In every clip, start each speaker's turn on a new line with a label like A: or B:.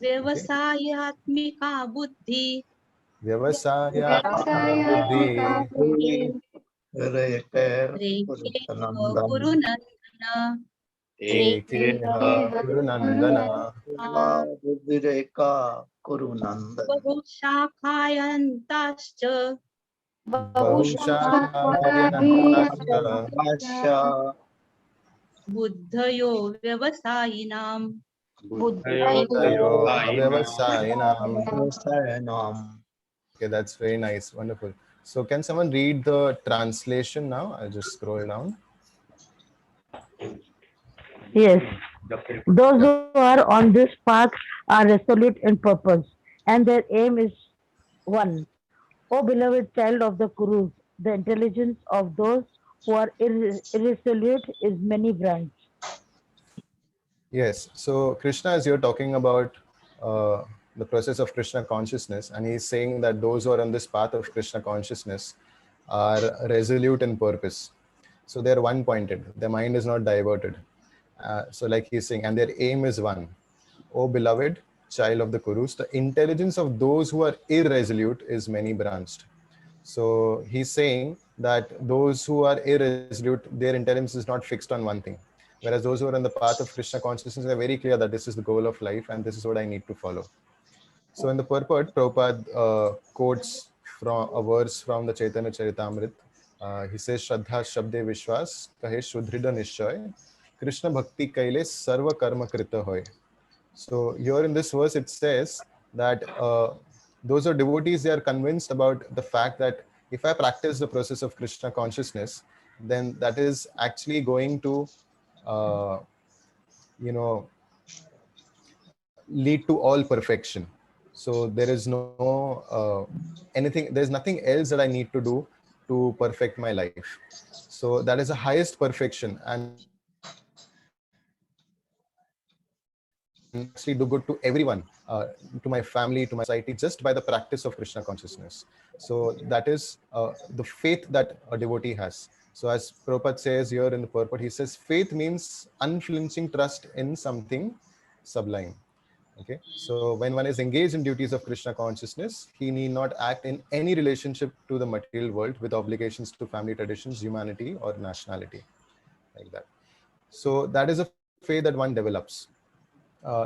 A: व्यवसायात्मिका बुद्धि
B: व्यवसायात्मिका बुद्धि
A: रेकेह कुरु नन्दन
B: एकेह गुरुनन्दन
C: बुद्धिरेका कुरु नन्दन
A: बहुशाखायन्ताश्च
B: बहुशाखायनन्ताश्च
A: बुद्धयो व्यवसायिनाम्
B: बुद्धयो व्यवसायिनाम्.
C: व्यवसायिनाम्.
B: Okay, that's very nice. Wonderful. So can someone read the translation now? I'll just scroll down.
D: Yes. Those who are on this path are resolute in purpose, and their aim is one. O beloved child of the Kurus, the intelligence of those who are irresolute is many branched.
B: Yes. So Krishna is here talking about the process of Krishna consciousness, and he's saying that those who are on this path of Krishna consciousness are resolute in purpose. So they're one-pointed. Their mind is not diverted. So like he's saying, and their aim is one. O beloved child of the Kurus, the intelligence of those who are irresolute is many branched. So he's saying that those who are irresolute, their intelligence is not fixed on one thing. Whereas those who are on the path of Krishna consciousness are very clear that this is the goal of life and this is what I need to follow. So in the purport, Prabhupada quotes from a verse from the Chaitanya Charitamrita. He says, Shraddha Shabde Vishwas, Kahe Shudhrida Nishoy, Krishna Bhakti Kaile Sarva Karma Krita Hoy. So here in this verse, it says that those are devotees, they are convinced about the fact that if I practice the process of Krishna consciousness, then that is actually going to, lead to all perfection. So there is no there's nothing else that I need to do to perfect my life. So that is the highest perfection, and actually do good to everyone, to my family, to my society, just by the practice of Krishna consciousness. So that is the faith that a devotee has. So as Prabhupada says here in the purport, he says faith means unflinching trust in something sublime. Okay, so when one is engaged in duties of Krishna consciousness, he need not act in any relationship to the material world with obligations to family traditions, humanity, or nationality, like that. So that is a faith that one develops.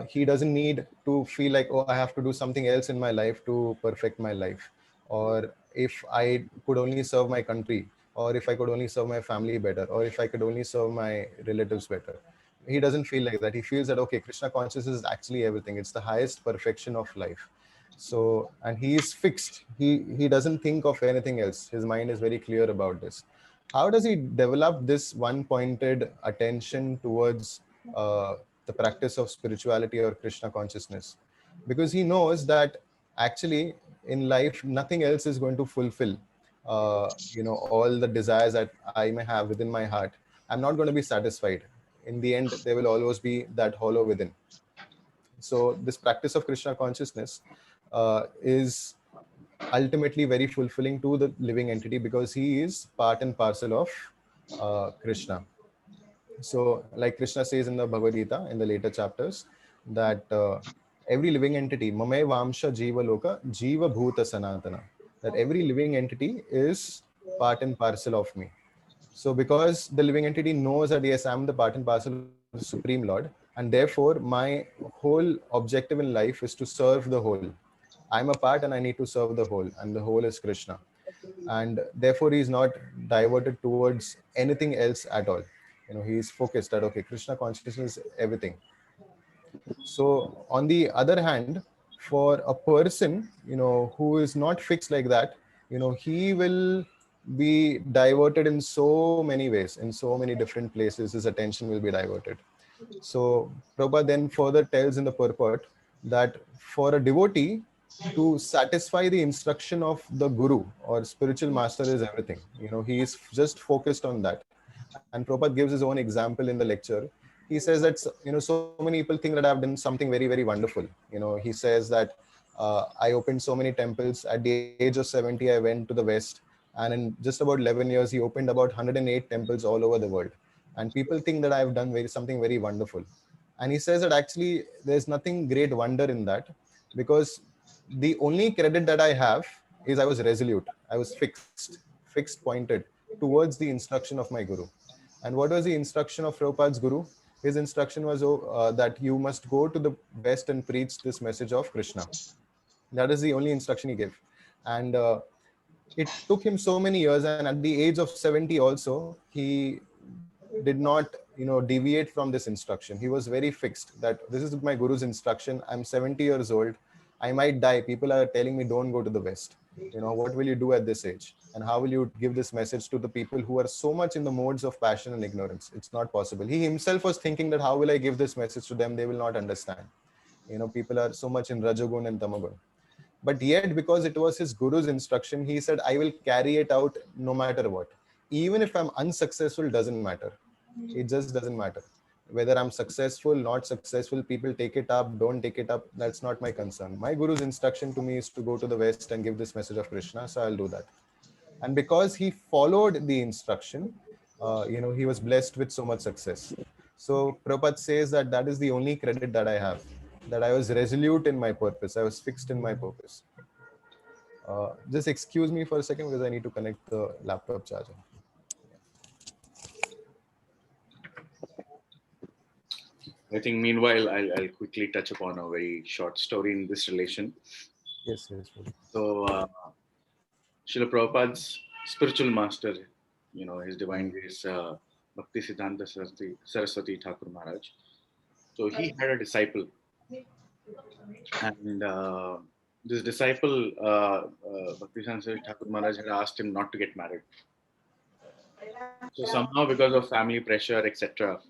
B: He doesn't need to feel like, oh, I have to do something else in my life to perfect my life. Or if I could only serve my country, or if I could only serve my family better, or if I could only serve my relatives better. He doesn't feel like that. He feels that, okay, Krishna consciousness is actually everything. It's the highest perfection of life. So, and he is fixed. He doesn't think of anything else. His mind is very clear about this. How does he develop this one-pointed attention towards the practice of spirituality or Krishna consciousness? Because he knows that actually in life, nothing else is going to fulfill, all the desires that I may have within my heart. I'm not going to be satisfied. In the end, there will always be that hollow within. So this practice of Krishna consciousness is ultimately very fulfilling to the living entity, because he is part and parcel of Krishna. So like Krishna says in the Bhagavad Gita in the later chapters, that every living entity, mame vamsha jiva loka jiva bhuta sanatana, that every living entity is part and parcel of me. So because the living entity knows that yes, I'm the part and parcel of the Supreme Lord, and therefore my whole objective in life is to serve the whole. I'm a part and I need to serve the whole, and the whole is Krishna. And therefore he is not diverted towards anything else at all. He is focused that, okay, Krishna consciousness is everything. So on the other hand, for a person, who is not fixed like that, he will be diverted in so many ways, in so many different places, his attention will be diverted. So Prabhupada then further tells in the purport that for a devotee to satisfy the instruction of the guru or spiritual master is everything. He is just focused on that. And Prabhupada gives his own example in the lecture. He says that, so many people think that I've done something very, very wonderful. He says that I opened so many temples. At the age of 70, I went to the West. And in just about 11 years, he opened about 108 temples all over the world. And people think that I've done something very wonderful. And he says that actually there's nothing great wonder in that, because the only credit that I have is I was resolute. I was fixed pointed towards the instruction of my guru. And what was the instruction of Prabhupada's guru? His instruction was that you must go to the West and preach this message of Krishna. That is the only instruction he gave. And it took him so many years, and at the age of 70 also, he did not deviate from this instruction. He was very fixed that this is my guru's instruction. I'm 70 years old, I might die, people are telling me don't go to the West. What will you do at this age, and how will you give this message to the people who are so much in the modes of passion and ignorance? It's not possible. He himself was thinking that how will I give this message to them, they will not understand. People are so much in Rajagun and Tamagun. But yet, because it was his guru's instruction, he said, I will carry it out no matter what. Even if I'm unsuccessful, doesn't matter. It just doesn't matter. Whether I'm successful, not successful, people take it up, don't take it up, that's not my concern. My guru's instruction to me is to go to the West and give this message of Krishna, so I'll do that. And because he followed the instruction, he was blessed with so much success. So Prabhupada says that that is the only credit that I have, that I was resolute in my purpose. I was fixed in my purpose. Just excuse me for a second because I need to connect the laptop charger.
E: I think meanwhile, I'll quickly touch upon a very short story in this relation.
B: Yes.
E: So, Srila Prabhupada's spiritual master, His Divine Grace, Bhaktisiddhanta Saraswati Thakur Maharaj. So he had a disciple, and this disciple, Bhaktisiddhanta Saraswati Thakur Maharaj, had asked him not to get married. So somehow, because of family pressure, etc.,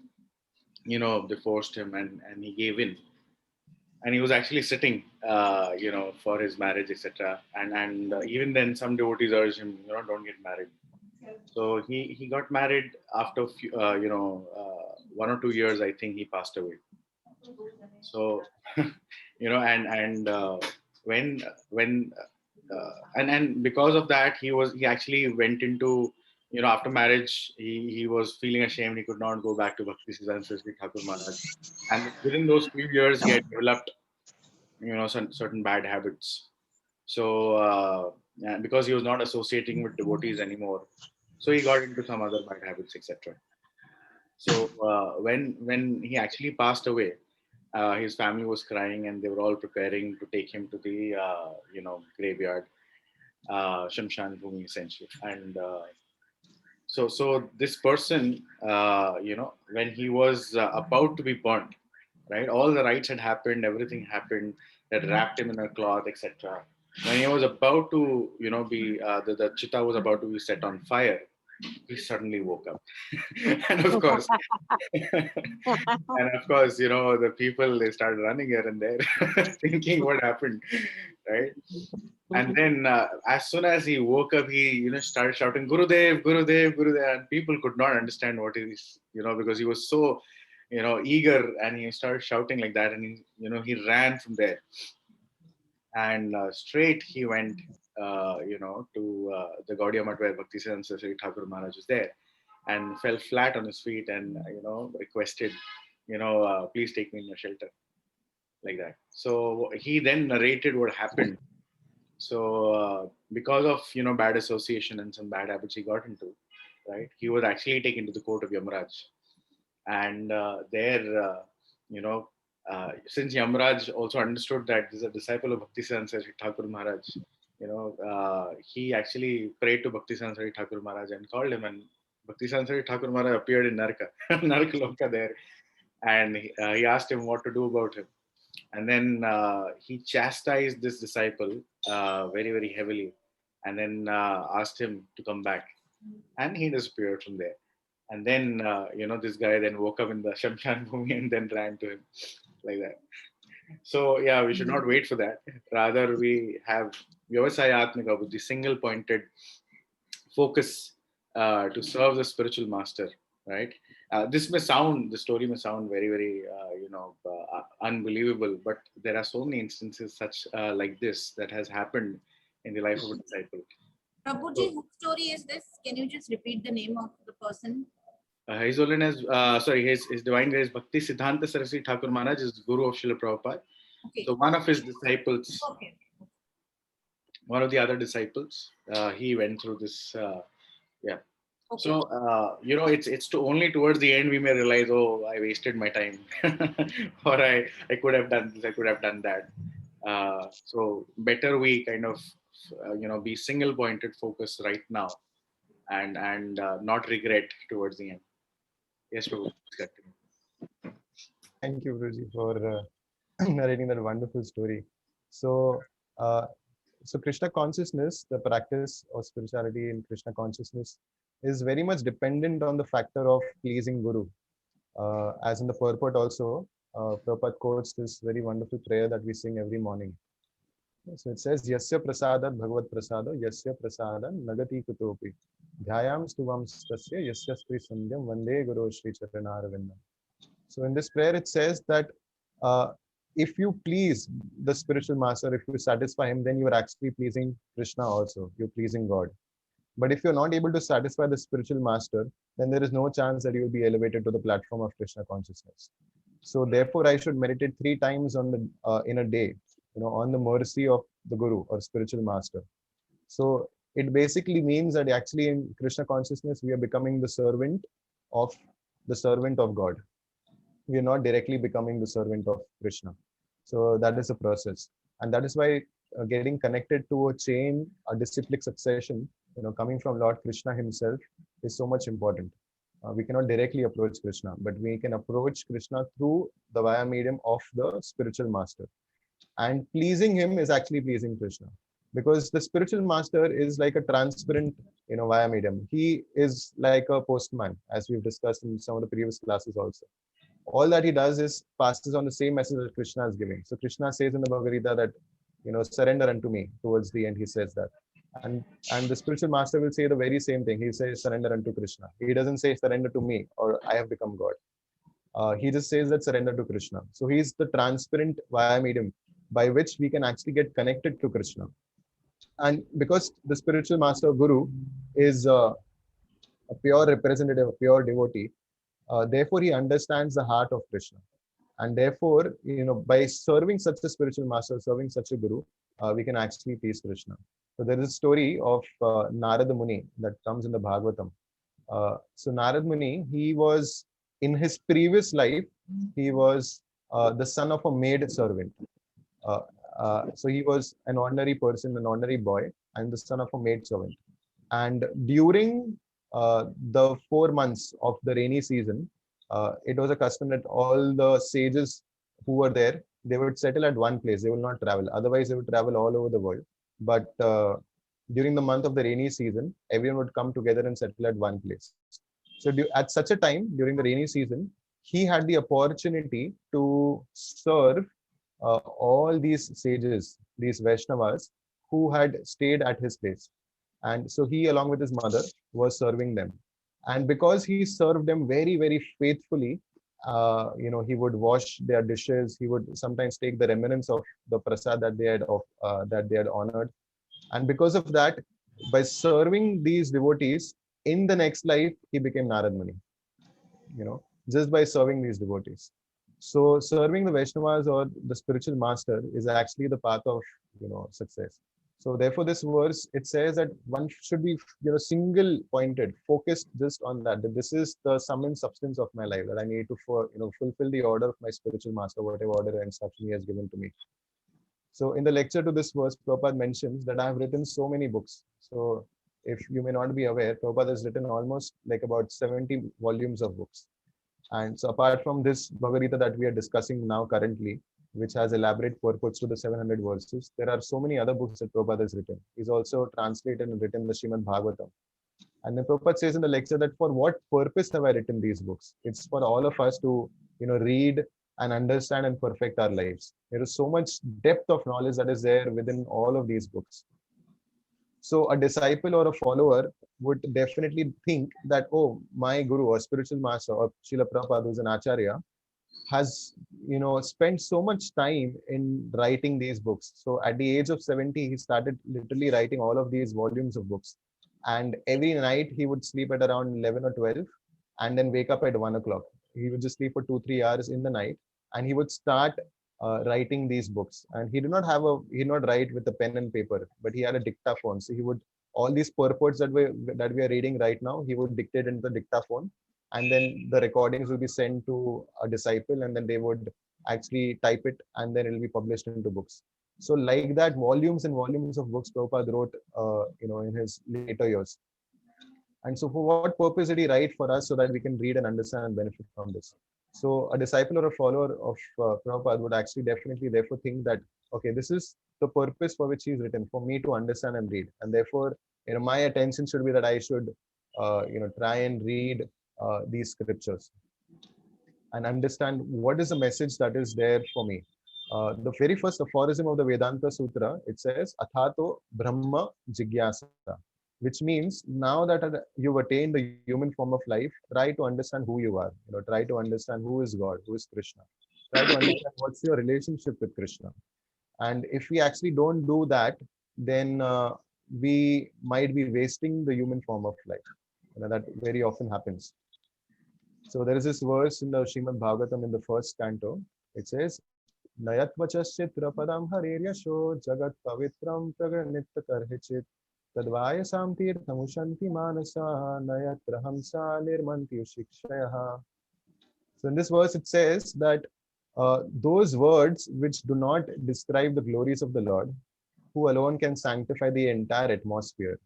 E: they forced him, and he gave in. And he was actually sitting, for his marriage, etc. And even then, some devotees urged him, don't get married. So he got married after, 1 or 2 years. I think he passed away. So, and because of that, he actually went into, after marriage, he was feeling ashamed. He could not go back to Bhaktisiddhanta Saraswati Thakur Maharaj. And within those few years, he had developed, certain bad habits. So, because he was not associating with devotees anymore, so he got into some other bad habits, etc. So when he actually passed away, his family was crying, and they were all preparing to take him to the graveyard, Shamshan Bhumi, essentially. And so this person, when he was about to be burnt, right? All the rites had happened, everything happened. That wrapped him in a cloth, etc. When he was about to, be the chitta was about to be set on fire, he suddenly woke up, and of course, the people, they started running here and there, thinking what happened, right? And then as soon as he woke up, he started shouting, Gurudev, Gurudev, Gurudev, and people could not understand what he's, because he was so eager, and he started shouting like that, and he ran from there, and straight he went to the Gaudiya Math where Bhaktisiddhanta Saraswati Thakur Maharaj was there, and fell flat on his feet, and requested, please take me in your shelter, like that. So he then narrated what happened. So because of bad association and some bad habits he got into, right, he was actually taken to the court of Yamaraj, and there since Yamaraj also understood that this is a disciple of Bhaktisiddhanta Saraswati Thakur Maharaj, he actually prayed to Bhaktisiddhanta Saraswati Thakur Maharaj and called him, and Bhaktisiddhanta Saraswati Thakur Maharaj appeared in Naraka, Naraka there, and he asked him what to do about him. And then he chastised this disciple very, very heavily, and then asked him to come back, and he disappeared from there. And then this guy then woke up in the Shamshan Bhumi and then ran to him, like that. So yeah, we should not wait for that. Rather, we have Vyavasayatmika Buddhi, single pointed focus to serve the spiritual master, right? The story may sound very, very, unbelievable, but there are so many instances such like this that has happened in the life of a disciple.
F: Prabhuji, whose story is this? Can you just repeat the name of the person?
E: His Holiness, His Divine Grace Bhakti Siddhanta Saraswati Thakur Maharaj is Guru of Srila Prabhupada.
A: Okay.
E: So one of his disciples,
A: Okay.
E: one of the other disciples, he went through this. Yeah.
A: Okay.
E: So it's only towards the end we may realize, oh, I wasted my time, or I could have done this, I could have done that. So better we kind of be single pointed focus right now, and not regret towards the end. Yes, Prabhu, please continue.
B: Thank you, Guruji, for narrating that wonderful story. So, so Krishna consciousness, the practice of spirituality in Krishna consciousness, is very much dependent on the factor of pleasing Guru. As in the purport also, Prabhupada quotes this very wonderful prayer that we sing every morning. So it says, Yasya prasada bhagavad prasada, Yasya prasada nagati kutopi, dhyayam stuvam stasya, Yasya sri sandhyam, vande guru shri charanarvindam. So in this prayer, it says that if you please the spiritual master, if you satisfy him, then you are actually pleasing Krishna also. You're pleasing God. But if you're not able to satisfy the spiritual master, then there is no chance that you will be elevated to the platform of Krishna consciousness. So therefore, I should meditate 3 times on the in a day, on the mercy of the Guru or spiritual master. So it basically means that actually in Krishna consciousness, we are becoming the servant of God. We are not directly becoming the servant of Krishna. So that is a process. And that is why getting connected to a chain, a disciplic succession, coming from Lord Krishna himself is so much important. We cannot directly approach Krishna, but we can approach Krishna through the via medium of the spiritual master. And pleasing him is actually pleasing Krishna, because the spiritual master is like a transparent, via medium. He is like a postman, as we've discussed in some of the previous classes also. All that he does is passes on the same message that Krishna is giving. So Krishna says in the Bhagavad Gita that, surrender unto me. Towards the end, he says that. And the spiritual master will say the very same thing. He says, surrender unto Krishna. He doesn't say surrender to me or I have become God. He just says that surrender to Krishna. So he's the transparent via medium by which we can actually get connected to Krishna. And because the spiritual master Guru is a pure representative, a pure devotee, therefore he understands the heart of Krishna. And therefore, by serving such a spiritual master, serving such a Guru, we can actually please Krishna. So there is a story of Narada Muni that comes in the Bhagavatam. So Narada Muni, he was, in his previous life, he was the son of a maid servant. So he was an ordinary person, an ordinary boy, and the son of a maid servant. And during the 4 months of the rainy season, it was a custom that all the sages who were there, they would settle at one place. They will not travel. Otherwise, they would travel all over the world. But during the month of the rainy season, everyone would come together and settle at one place. So at such a time, during the rainy season, he had the opportunity to serve all these sages, these Vaishnavas, who had stayed at his place. And so he, along with his mother, was serving them. And because he served them very, very faithfully, he would wash their dishes. He would sometimes take the remnants of the prasad that they had honored. And because of that, by serving these devotees, in the next life, he became Narada Muni, just by serving these devotees. So serving the Vaishnavas or the spiritual master is actually the path of, success. So therefore, this verse, it says that one should be, single pointed, focused just on that this is the sum and substance of my life, that I need to, fulfill the order of my spiritual master, whatever order and instruction he has given to me. So in the lecture to this verse, Prabhupada mentions that I have written so many books. So if you may not be aware, Prabhupada has written almost like about 70 volumes of books. And so apart from this Bhagavad Gita that we are discussing now currently, which has elaborate purports to the 700 verses, there are so many other books that Prabhupada has written. He's also translated and written the Srimad Bhagavatam. And then Prabhupada says in the lecture that for what purpose have I written these books? It's for all of us to, read and understand and perfect our lives. There is so much depth of knowledge that is there within all of these books. So a disciple or a follower would definitely think that, oh, my Guru or spiritual master or Srila Prabhupada, who's an Acharya, has, spent so much time in writing these books. So at the age of 70, he started literally writing all of these volumes of books. And every night he would sleep at around 11 or 12. and then wake up at 1 o'clock. He would just sleep for 2-3 hours in the night, and he would start writing these books. And he did not write with a pen and paper, but he had a dictaphone. So he would, all these purports that we are reading right now, he would dictate into the dictaphone, and then the recordings will be sent to a disciple, and then they would actually type it, and then it will be published into books. So like that, volumes and volumes of books Prabhupada wrote, in his later years. And so for what purpose did he write for us? So that we can read and understand and benefit from this. So a disciple or a follower of Prabhupada would actually definitely therefore think that, okay, this is the purpose for which he's written, for me to understand and read. And therefore, my attention should be that I should, try and read these scriptures and understand what is the message that is there for me. The very first aphorism of the Vedanta Sutra, it says, Athato Brahma Jigyasa, which means now that you've attained the human form of life, try to understand who you are. Try to understand who is God, who is Krishna. Try to understand what's your relationship with Krishna. And if we actually don't do that, then we might be wasting the human form of life. That very often happens. So there is this verse in the Srimad Bhagavatam in the first canto. It says, Nayat vachaschitrapadam hariryasho jagat pavitram praganitya karhichit tadvaya samtir tamushanti manasa nayatra hamsa nirmanti shikshayaha. So in this verse it says that those words which do not describe the glories of the Lord, who alone can sanctify the entire atmosphere,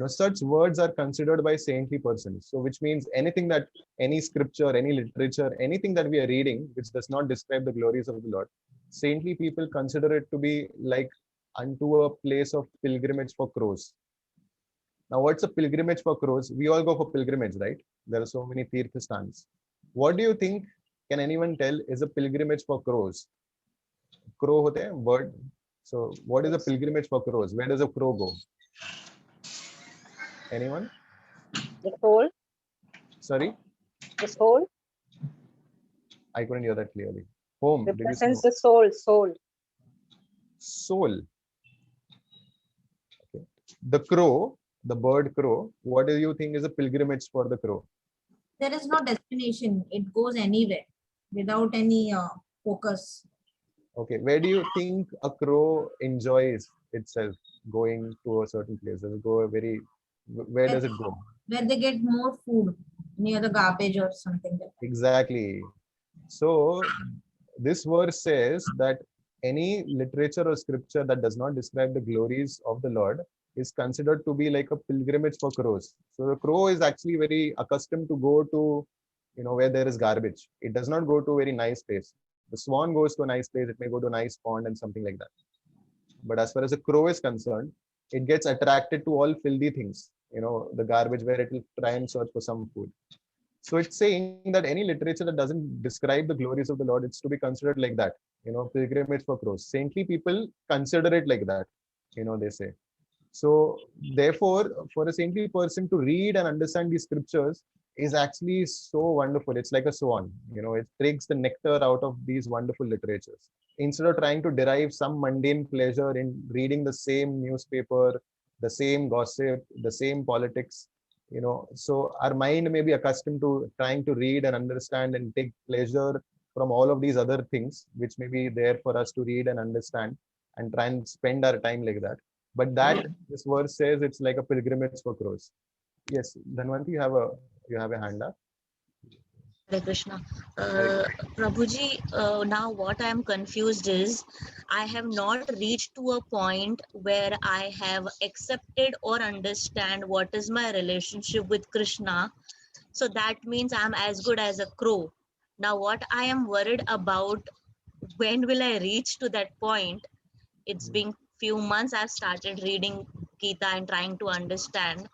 B: such words are considered by saintly persons. So which means anything that, any scripture, any literature, anything that we are reading which does not describe the glories of the Lord, saintly people consider it to be like unto a place of pilgrimage for crows. Now what's a pilgrimage for crows? We all go for pilgrimage, right? There are so many tirthastans. What do you think, can anyone tell, is a pilgrimage for crows? Crow hote hain, bird. So what is a pilgrimage for crows? Where does a crow go? Anyone?
F: The soul,
B: Sorry,
F: the soul
B: I couldn't hear that clearly. Home. Did you say
F: represents the soul.
B: soul? Okay. The crow, the bird crow, what do you think is a pilgrimage for the crow?
G: There is no destination. It goes anywhere without any focus.
B: Okay, where do you think a crow enjoys itself going to a certain place? Does it go where does it go?
G: Where they get more food, near the garbage or something like that.
B: Exactly. So this verse says that any literature or scripture that does not describe the glories of the Lord is considered to be like a pilgrimage for crows. So the crow is actually very accustomed to go to, where there is garbage. It does not go to a very nice place. The swan goes to a nice place. It may go to a nice pond and something like that. But as far as a crow is concerned, it gets attracted to all filthy things, the garbage, where it will try and search for some food. So it's saying that any literature that doesn't describe the glories of the Lord, it's to be considered like that, pilgrimage for crows. Saintly people consider it like that, they say. So therefore, for a saintly person to read and understand these scriptures is actually so wonderful. It's like a swan, it takes the nectar out of these wonderful literatures. Instead of trying to derive some mundane pleasure in reading the same newspaper, the same gossip, the same politics, so our mind may be accustomed to trying to read and understand and take pleasure from all of these other things, which may be there for us to read and understand and try and spend our time like that. But that, this verse says, it's like a pilgrimage for crows. Yes, Dhanwanti, you have a hand up.
H: Hare Krishna. Prabhuji, now what I am confused is, I have not reached to a point where I have accepted or understand what is my relationship with Krishna. So that means I am as good as a crow. Now what I am worried about, when will I reach to that point? It's been few months I've started reading Gita and trying to understand,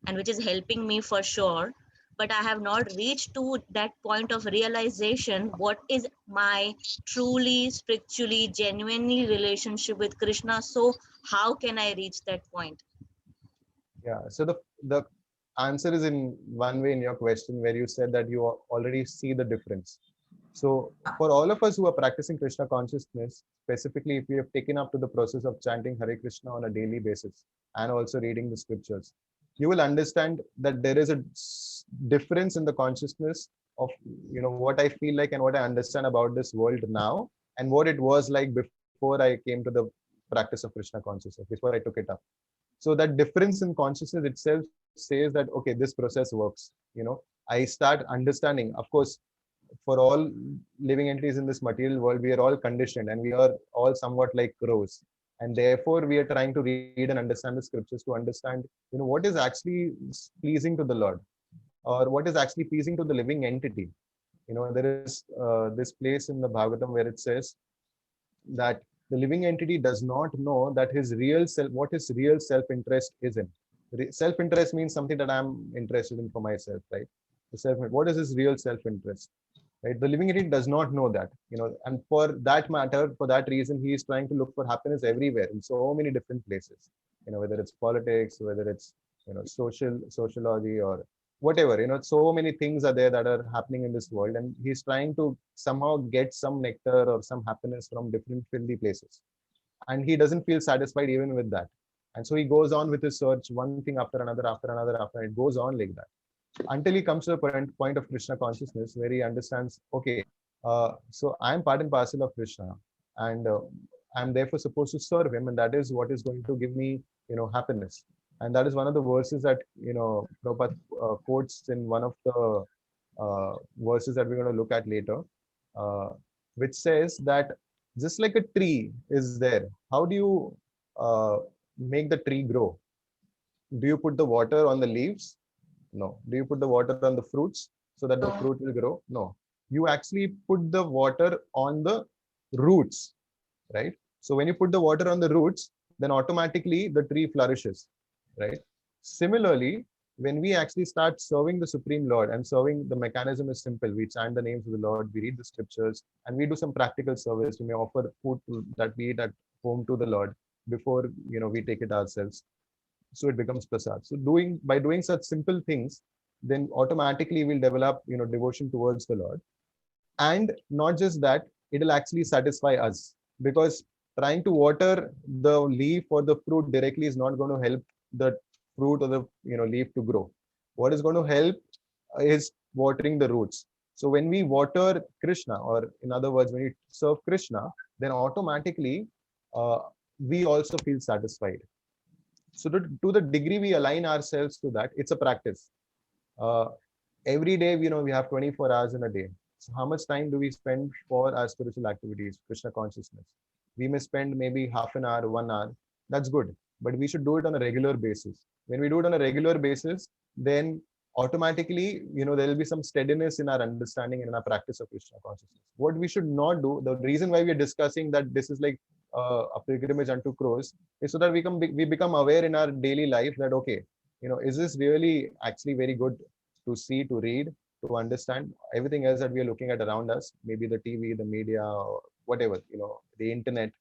H: and which is helping me for sure. But I have not reached to that point of realization what is my truly, spiritually, genuinely relationship with Krishna. So how can I reach that point?
B: Yeah, so the answer is in one way in your question, where you said that you already see the difference. So for all of us who are practicing Krishna consciousness, specifically if we have taken up to the process of chanting Hare Krishna on a daily basis and also reading the scriptures, you will understand that there is a difference in the consciousness of, what I feel like and what I understand about this world now, and what it was like before I came to the practice of Krishna consciousness, before I took it up. So that difference in consciousness itself says that, okay, this process works. I start understanding. Of course, for all living entities in this material world, we are all conditioned and we are all somewhat like crows. And therefore, we are trying to read and understand the scriptures to understand, what is actually pleasing to the Lord, or what is actually pleasing to the living entity. There is this place in the Bhagavatam where it says that the living entity does not know that his real self, what his real self-interest is in. Self-interest means something that I'm interested in for myself, right? What is his real self-interest? Right? The living entity does not know that, and for that matter, for that reason, he is trying to look for happiness everywhere in so many different places. Whether it's politics, whether it's sociology, or whatever. So many things are there that are happening in this world, and he's trying to somehow get some nectar or some happiness from different filthy places, and he doesn't feel satisfied even with that. And so he goes on with his search, one thing after another, after it goes on like that, until he comes to the point of Krishna consciousness, where he understands, okay, so I'm part and parcel of Krishna, and I'm therefore supposed to serve him, and that is what is going to give me, happiness. And that is one of the verses that, Prabhupada quotes in one of the verses that we're going to look at later, which says that just like a tree is there, how do you make the tree grow? Do you put the water on the leaves? No. Do you put the water on the fruits so that the fruit will grow? No. You actually put the water on the roots, right? So when you put the water on the roots, then automatically the tree flourishes, right? Similarly, when we actually start serving the Supreme Lord, and serving, the mechanism is simple. We chant the names of the Lord, we read the scriptures, and we do some practical service. We may offer food that we eat at home to the Lord before, we take it ourselves. So it becomes prasad. So by doing such simple things, then automatically we'll develop, devotion towards the Lord. And not just that, it'll actually satisfy us, because trying to water the leaf or the fruit directly is not going to help the fruit or the leaf to grow. What is going to help is watering the roots. So when we water Krishna, or in other words, when we serve Krishna, then automatically we also feel satisfied. So to the degree we align ourselves to that, it's a practice. Every day, we have 24 hours in a day. So how much time do we spend for our spiritual activities, Krishna consciousness? We may spend maybe half an hour, 1 hour. That's good. But we should do it on a regular basis. When we do it on a regular basis, then automatically, there will be some steadiness in our understanding and in our practice of Krishna consciousness. What we should not do, the reason why we are discussing that this is like a pilgrimage unto crows, is so that we become aware in our daily life that, okay, is this really actually very good to see, to read, to understand? Everything else that we are looking at around us, maybe the TV, the media, or whatever, the internet,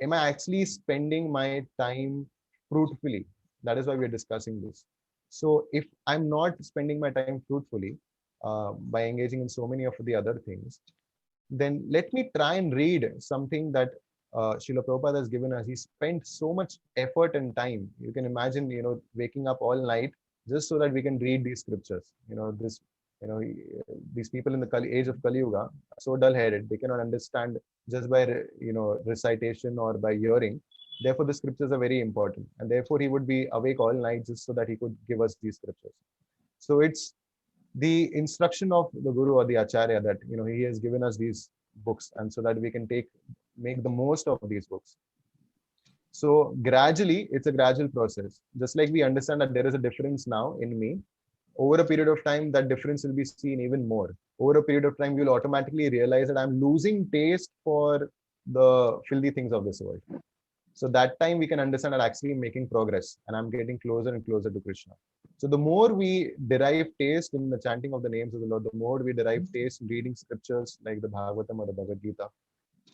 B: am I actually spending my time fruitfully? That is why we are discussing this. So if I'm not spending my time fruitfully by engaging in so many of the other things, then let me try and read something that Srila Prabhupada has given us. He spent so much effort and time. You can imagine, waking up all night just so that we can read these scriptures. These people in the age of Kali Yuga are so dull-headed. They cannot understand just by, recitation or by hearing. Therefore, the scriptures are very important. And therefore, he would be awake all night just so that he could give us these scriptures. So it's the instruction of the Guru or the Acharya that, he has given us these books, and so that we can make the most of these books. So gradually, it's a gradual process. Just like we understand that there is a difference now in me, over a period of time, that difference will be seen even more. Over a period of time, you'll automatically realize that I'm losing taste for the filthy things of this world. So that time we can understand that actually I'm making progress and I'm getting closer and closer to Krishna. So the more we derive taste in the chanting of the names of the Lord, the more we derive taste in reading scriptures like the Bhagavatam or the Bhagavad Gita,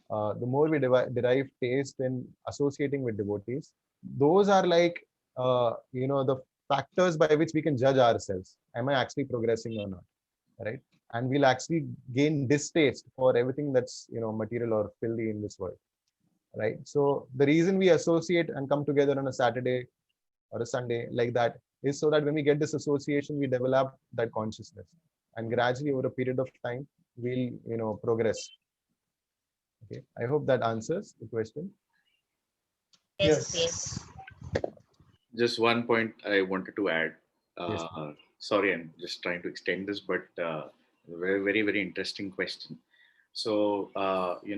B: the more we derive taste in associating with devotees. Those are like, the factors by which we can judge ourselves. Am I actually progressing or not? Right? And we'll actually gain distaste for everything that's, material or filthy in this world. Right? So the reason we associate and come together on a Saturday or a Sunday like that is so that when we get this association, we develop that consciousness, and gradually over a period of time, we'll progress. Okay, I hope that answers the question.
H: Yes, yes.
E: Just one point I wanted to add.
B: Yes.
E: Sorry, I'm just trying to extend this, but very, very, very interesting question. So,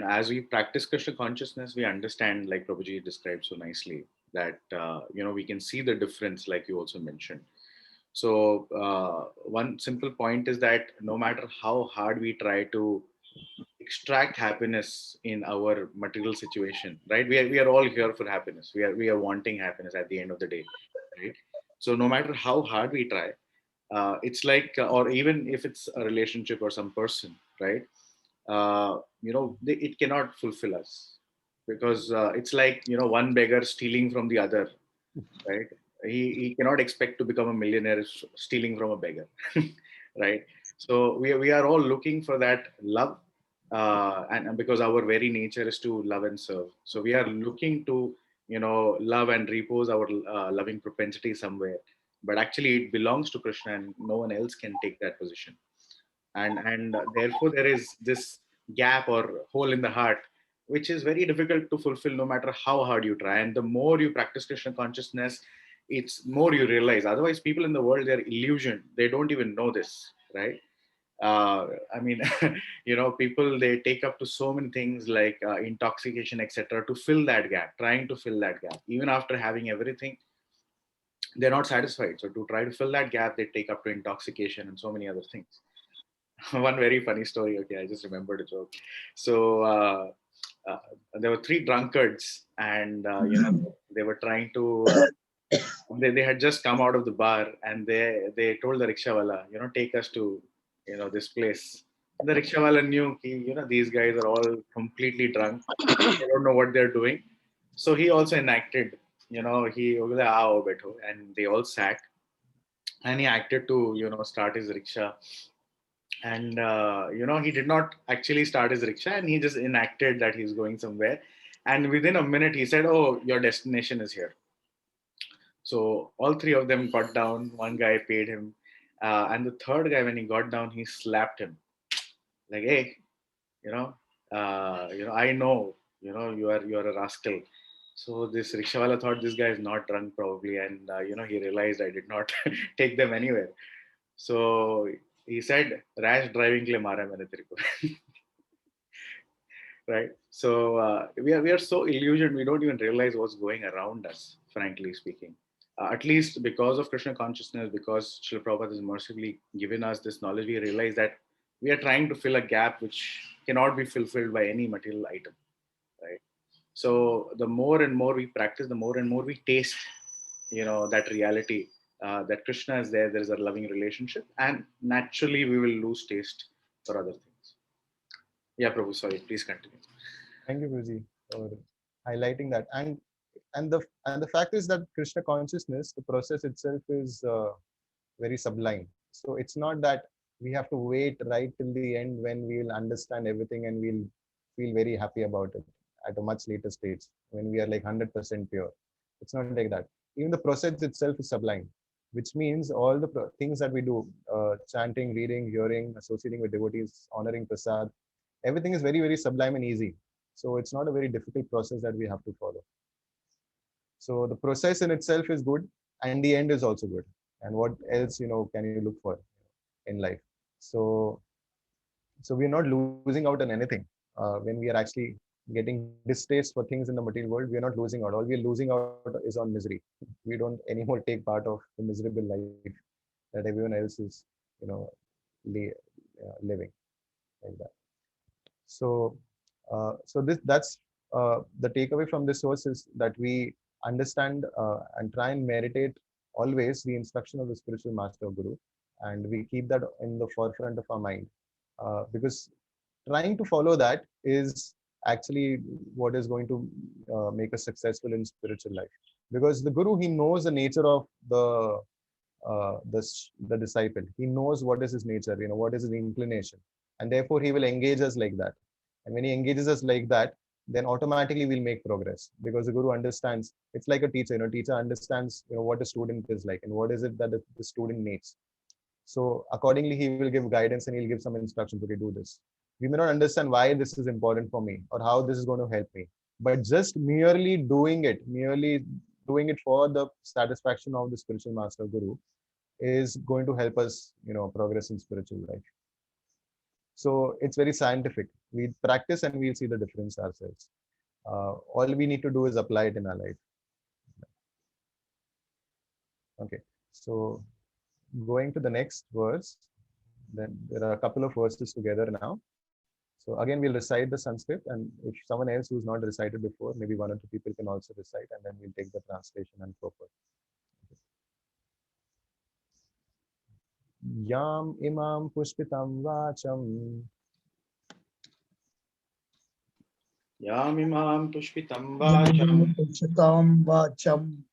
E: as we practice Krishna consciousness, we understand, like Prabhuji described so nicely, that, we can see the difference, like you also mentioned. So, one simple point is that no matter how hard we try to extract happiness in our material situation, right? We are all here for happiness. We are wanting happiness at the end of the day, right? So no matter how hard we try, it's like, or even if it's a relationship or some person, right? It cannot fulfill us, because it's like, one beggar stealing from the other, right? He cannot expect to become a millionaire stealing from a beggar, right? So we are all looking for that love, and because our very nature is to love and serve, so we are looking to love and repose our loving propensity somewhere, but actually it belongs to Krishna, and no one else can take that position. And therefore there is this gap or hole in the heart, which is very difficult to fulfill no matter how hard you try. And the more you practice Krishna consciousness, it's more you realize. Otherwise, people in the world, they're illusioned, they don't even know this, right? I mean, people, they take up to so many things like intoxication, etc., to fill that gap, trying to fill that gap even after having everything. They're not satisfied, so to try to fill that gap, they take up to intoxication and so many other things. One very funny story. Okay, I just remembered a joke. So there were three drunkards, and they were trying to. They had just come out of the bar, and they told the rickshawala, take us to this place. The rickshawala knew, these guys are all completely drunk. They don't know what they're doing. So he also enacted, he "Aao betho," and they all sat, and he acted to start his rickshaw. And he did not actually start his rickshaw, and he just enacted that he's going somewhere. And within a minute he said, "Oh, your destination is here." So all three of them got down. One guy paid him, and the third guy, when he got down, he slapped him like, "Hey, I know, you are a rascal." So this rickshawala thought this guy is not drunk probably, and he realized I did not take them anywhere. So he said, "Rash driving ke liye mara hai maine tere ko." Right? So we are so illusioned, we don't even realize what's going around us, frankly speaking. At least because of Krishna consciousness, because Srila Prabhupada has mercifully given us this knowledge, we realize that we are trying to fill a gap which cannot be fulfilled by any material item, right? So the more and more we practice, the more and more we taste, that reality, that Krishna is there. There is a loving relationship, and naturally we will lose taste for other things. Yeah, Prabhu, sorry, please continue.
B: Thank you, Guruji, for highlighting that. And the fact is that Krishna consciousness, the process itself is very sublime. So it's not that we have to wait right till the end when we will understand everything and we'll feel very happy about it at a much later stage when we are like 100% pure. It's not like that. Even the process itself is sublime, which means all the things that we do, chanting, reading, hearing, associating with devotees, honoring prasad, everything is very, very sublime and easy. So it's not a very difficult process that we have to follow. So the process in itself is good, and the end is also good. And what else, can you look for in life? So we're not losing out on anything when we are actually getting distaste for things in the material world. We're not losing out. All we're losing out is on misery. We don't anymore take part of the miserable life that everyone else is, living like that. So, that's the takeaway from this source is that we understand and try and meditate always the instruction of the spiritual master or guru, and we keep that in the forefront of our mind, because trying to follow that is actually what is going to make us successful in spiritual life. Because the guru, he knows the nature of the disciple. He knows what is his nature, what is his inclination, and therefore he will engage us like that. And when he engages us like that, then automatically we'll make progress, because the guru understands. It's like a teacher, teacher understands, what a student is like and what is it that the student needs. So accordingly, he will give guidance and he'll give some instructions. Okay, do this. We may not understand why this is important for me or how this is going to help me, but just merely doing it for the satisfaction of the spiritual master guru is going to help us, progress in spiritual life. So it's very scientific. We practice and we'll see the difference ourselves. All we need to do is apply it in our life. Okay, so going to the next verse, then there are a couple of verses together now. So again, we'll recite the Sanskrit, and if someone else who's not recited before, maybe one or two people can also recite, and then we'll take the translation and proper. Yam imam pushpitam vacham.
E: Yamimam pushpitam vacham
C: Pushpitam vacham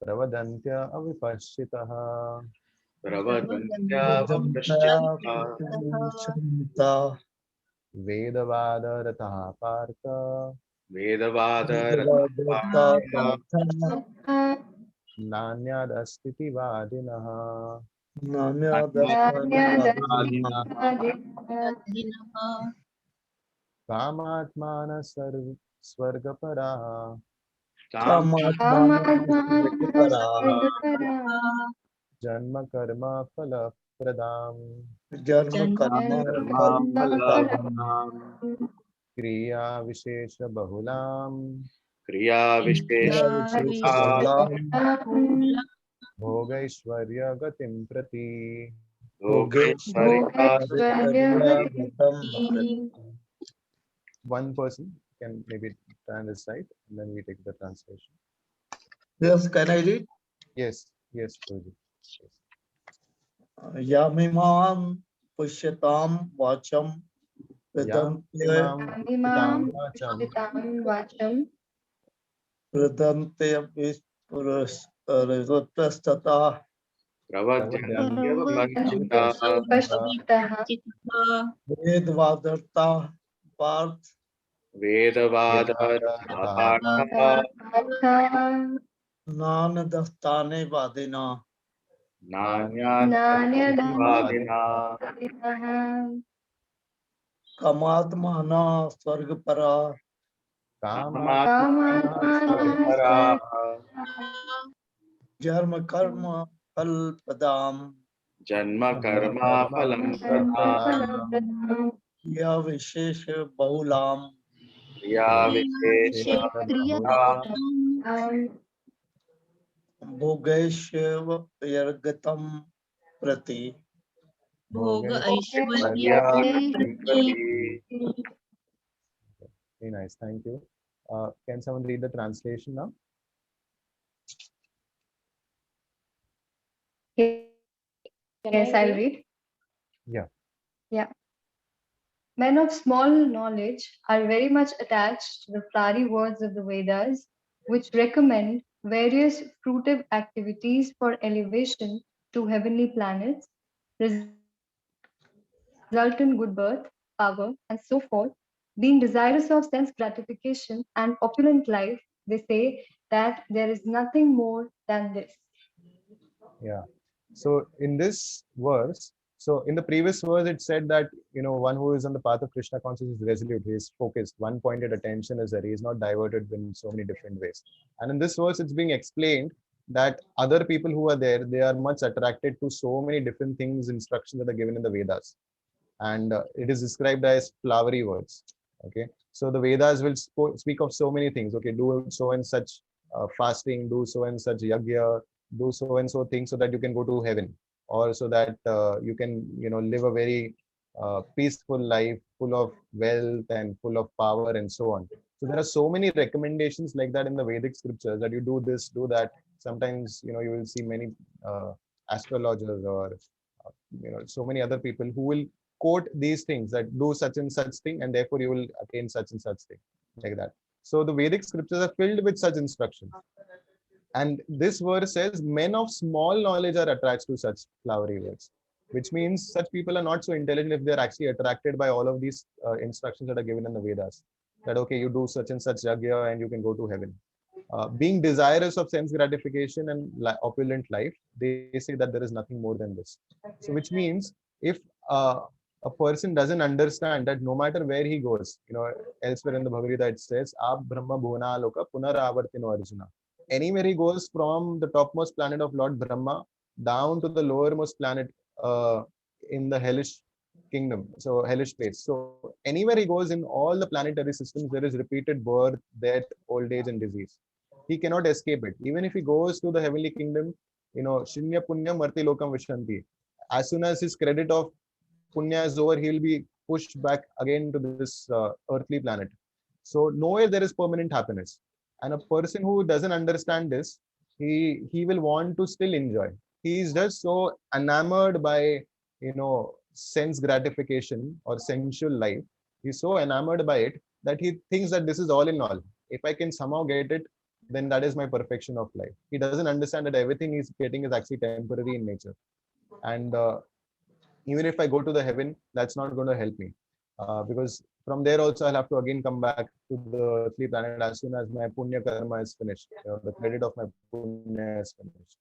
B: Pravadantya avipashitaha.
E: pravadantya vaprashchita
C: Shanta
B: Vedavada rataha partha.
E: vedavada
B: Nanyadastiti vadinaha. Kamatmana swargapara. Janma karma phala pradam. Kriya vishesha bahulam.
E: kriya vishesha
B: Bhogaishwarya gatim prati. One person can maybe try and recite, and then we take the translation.
C: Yes, can I read?
B: Yes, Guruji.
C: Yamimam Pushyatam Vacham
B: Imam
C: Pradante Vispurastata
E: pravadantya vaprashchita
C: Vedvadarta Parth
E: vedavada
C: Nanadastane Vadina
E: nanyadvadina
C: Kamatmana Swargapara
E: kamatmana
C: Jarma Karma Pal Padam
E: janma karma phalam pradam
C: Ya Vishesha Bahulam
E: kriya vishesha
C: Bhogeshva Yargatam Prati.
A: Bhoga
E: Aishwarya
A: Aishwarya
E: Prati.
B: Very nice, thank you. Can someone read the translation now?
I: Yes, I'll read.
B: Yeah.
I: Men of small knowledge are very much attached to the flowery words of the Vedas, which recommend various fruitive activities for elevation to heavenly planets, result in good birth, power, and so forth. Being desirous of sense gratification and opulent life, they say that there is nothing more than this.
B: Yeah. So in this verse, so in the previous verse, it said that, one who is on the path of Krishna consciousness is resolute, he is focused, one-pointed attention is there, he is not diverted in so many different ways. And in this verse, it's being explained that other people who are there, they are much attracted to so many different things, instructions that are given in the Vedas. And it is described as flowery words. Okay. So the Vedas will speak of so many things. Okay, do so and such fasting, do so and such yagya, do so and so things so that you can go to heaven, or so that you can live a very peaceful life full of wealth and full of power and so on. So there are so many recommendations like that in the Vedic scriptures, that you do this, do that. Sometimes you will see many astrologers or so many other people who will quote these things, that do such and such thing and therefore you will attain such and such thing, like that. So the Vedic scriptures are filled with such instructions. And this verse says, men of small knowledge are attached to such flowery words, which means such people are not so intelligent if they're actually attracted by all of these instructions that are given in the Vedas. that, okay, you do such and such yagya and you can go to heaven. Being desirous of sense gratification and opulent life, they say that there is nothing more than this. So which means if a person doesn't understand that no matter where he goes, elsewhere in the Bhagavad Gita it says, Ab Brahma Bhuvana Loka Punaravartino Arjuna. Anywhere he goes, from the topmost planet of Lord Brahma down to the lowermost planet in the hellish kingdom, so hellish place. So anywhere he goes in all the planetary systems, there is repeated birth, death, old age, and disease. He cannot escape it. Even if he goes to the heavenly kingdom, Shinya Punya Marti Lokam Vishanti. As soon as his credit of Punya is over, he will be pushed back again to this earthly planet. So nowhere there is permanent happiness. And a person who doesn't understand this, he will want to still enjoy. He is just so enamored by, sense gratification or sensual life. He's so enamored by it that he thinks that this is all in all. If I can somehow get it, then that is my perfection of life. He doesn't understand that everything he's getting is actually temporary in nature. And even if I go to the heaven, that's not going to help me. Because from there also I'll have to again come back to the earthly planet as soon as my punya karma is finished. The credit of my punya is finished.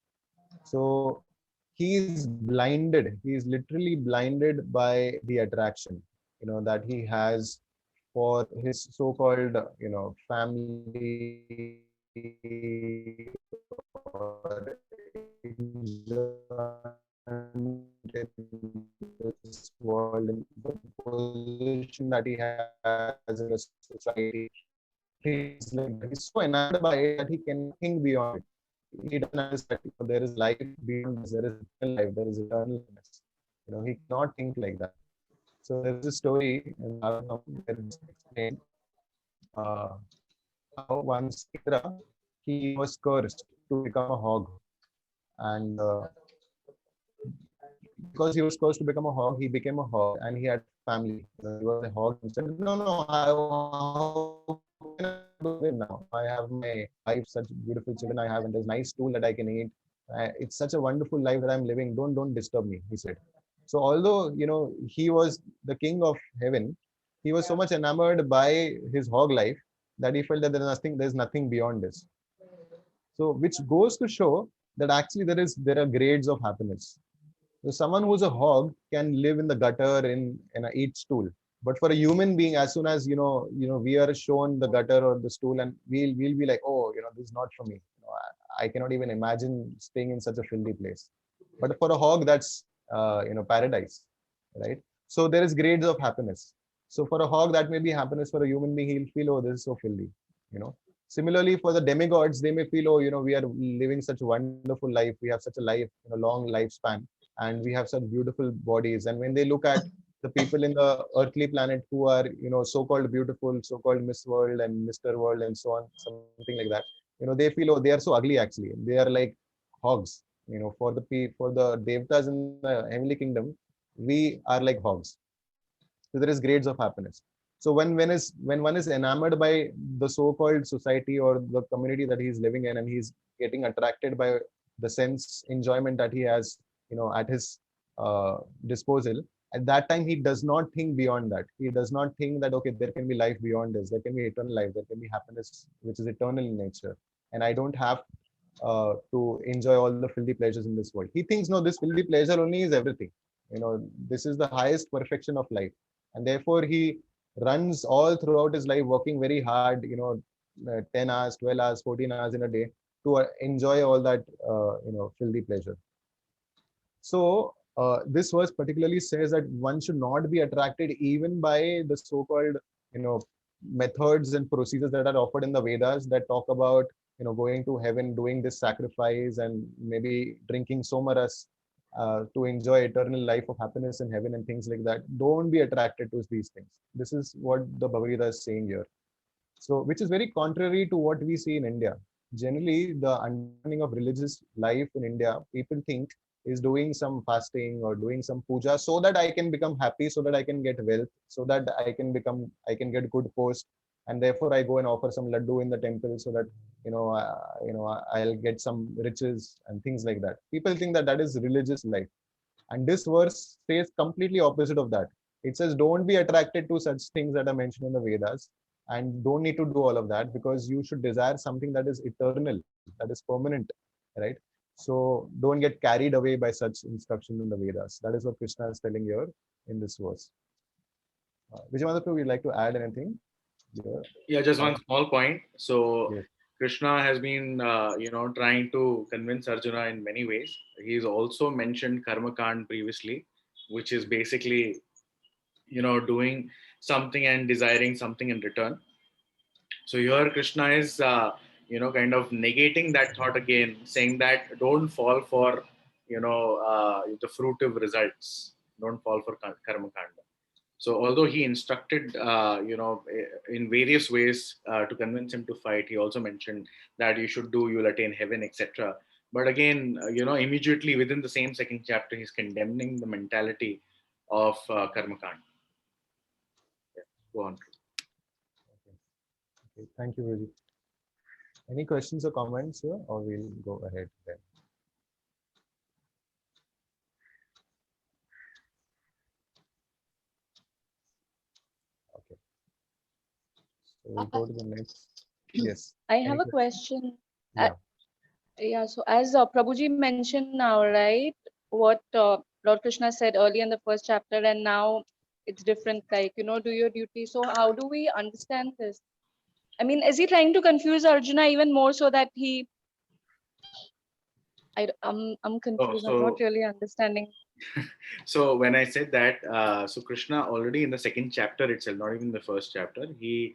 B: So he's blinded. He's literally blinded by the attraction, that he has for his so-called, family or this world, and the position that he has in the society. He's so enamored by it that he can think beyond it. He doesn't understand there is life beyond this, there is eternal life, there is eternalness. He cannot think like that. So there is a story in Bhagavatam where it's explained how once Indra, he was cursed to become a hog. And because he was cursed to become a hog, he became a hog and he had family. He was a hog and said, no, how can I do it now? I have my wife, such beautiful children I have, and there's nice stool that I can eat. It's such a wonderful life that I'm living. Don't disturb me, he said. So although, he was the king of heaven, he was so much enamored by his hog life that he felt that there's nothing beyond this. So which goes to show that actually there are grades of happiness. So someone who's a hog can live in the gutter in eat stool. But for a human being, as soon as we are shown the gutter or the stool, and we'll be like, oh, this is not for me. I cannot even imagine staying in such a filthy place. But for a hog, that's paradise, right? So there is grades of happiness. So for a hog, that may be happiness. For a human being, he'll feel, oh, this is so filthy. Similarly, for the demigods, they may feel, oh, we are living such a wonderful life. We have such a life, long lifespan, and we have such beautiful bodies. And when they look at the people in the earthly planet who are, so-called beautiful, so-called Miss World and Mr. World and so on, something like that, they feel, oh, they are so ugly. Actually, they are like hogs. For the devatas in the heavenly kingdom, we are like hogs. So there is grades of happiness. So when one is enamored by the so-called society or the community that he's living in, and he's getting attracted by the sense enjoyment that he has, at his disposal, at that time he does not think beyond that. He does not think that, okay, there can be life beyond this. There can be eternal life. There can be happiness which is eternal in nature, and I don't have to enjoy all the filthy pleasures in this world. He thinks, no, this filthy pleasure only is everything. This is the highest perfection of life, and therefore he runs all throughout his life working very hard, 10 hours, 12 hours, 14 hours in a day to enjoy all that, filthy pleasure. So this verse particularly says that one should not be attracted even by the so-called, methods and procedures that are offered in the Vedas that talk about, going to heaven, doing this sacrifice, and maybe drinking somaras to enjoy eternal life of happiness in heaven and things like that. Don't be attracted to these things. This is what the Bhagavad Gita is saying here. So, which is very contrary to what we see in India. Generally, the understanding of religious life in India, people think is doing some fasting or doing some puja so that I can become happy, so that I can get wealth, so that I can get good post, and therefore I go and offer some laddu in the temple so that I'll get some riches and things like that. People think that is religious life, and this verse says completely opposite of that. It says, don't be attracted to such things that are mentioned in the Vedas. and don't need to do all of that, because you should desire something that is eternal, that is permanent, right? So don't get carried away by such instruction in the Vedas. That is what Krishna is telling here in this verse. Vijay Madhav, would you like to add anything here?
E: Yeah, just one small point. So
B: Yes.
E: Krishna has been, trying to convince Arjuna in many ways. He's also mentioned Karma Kand previously, which is basically, doing something and desiring something in return. So here Krishna is, kind of negating that thought again, saying that don't fall for, the fruitive results. Don't fall for karma kanda. So although he instructed, in various ways to convince him to fight, he also mentioned that you should do, you'll attain heaven, etc. But again, immediately within the same second chapter, he's condemning the mentality of karma kanda. Yeah, go on.
B: Okay, thank you, Vijay. Any questions or comments here, or we'll go ahead then? Okay. So we'll go to the next. Yes.
J: I have
B: Any
J: a question.
B: Yeah.
J: Yeah, so as Prabhuji mentioned now, right, what Lord Krishna said earlier in the first chapter, and now it's different, like, do your duty. So how do we understand this? I mean, is he trying to confuse Arjuna even more so that he, I'm confused, I'm not really understanding.
E: So when I said that, so Krishna already in the second chapter itself, not even the first chapter, he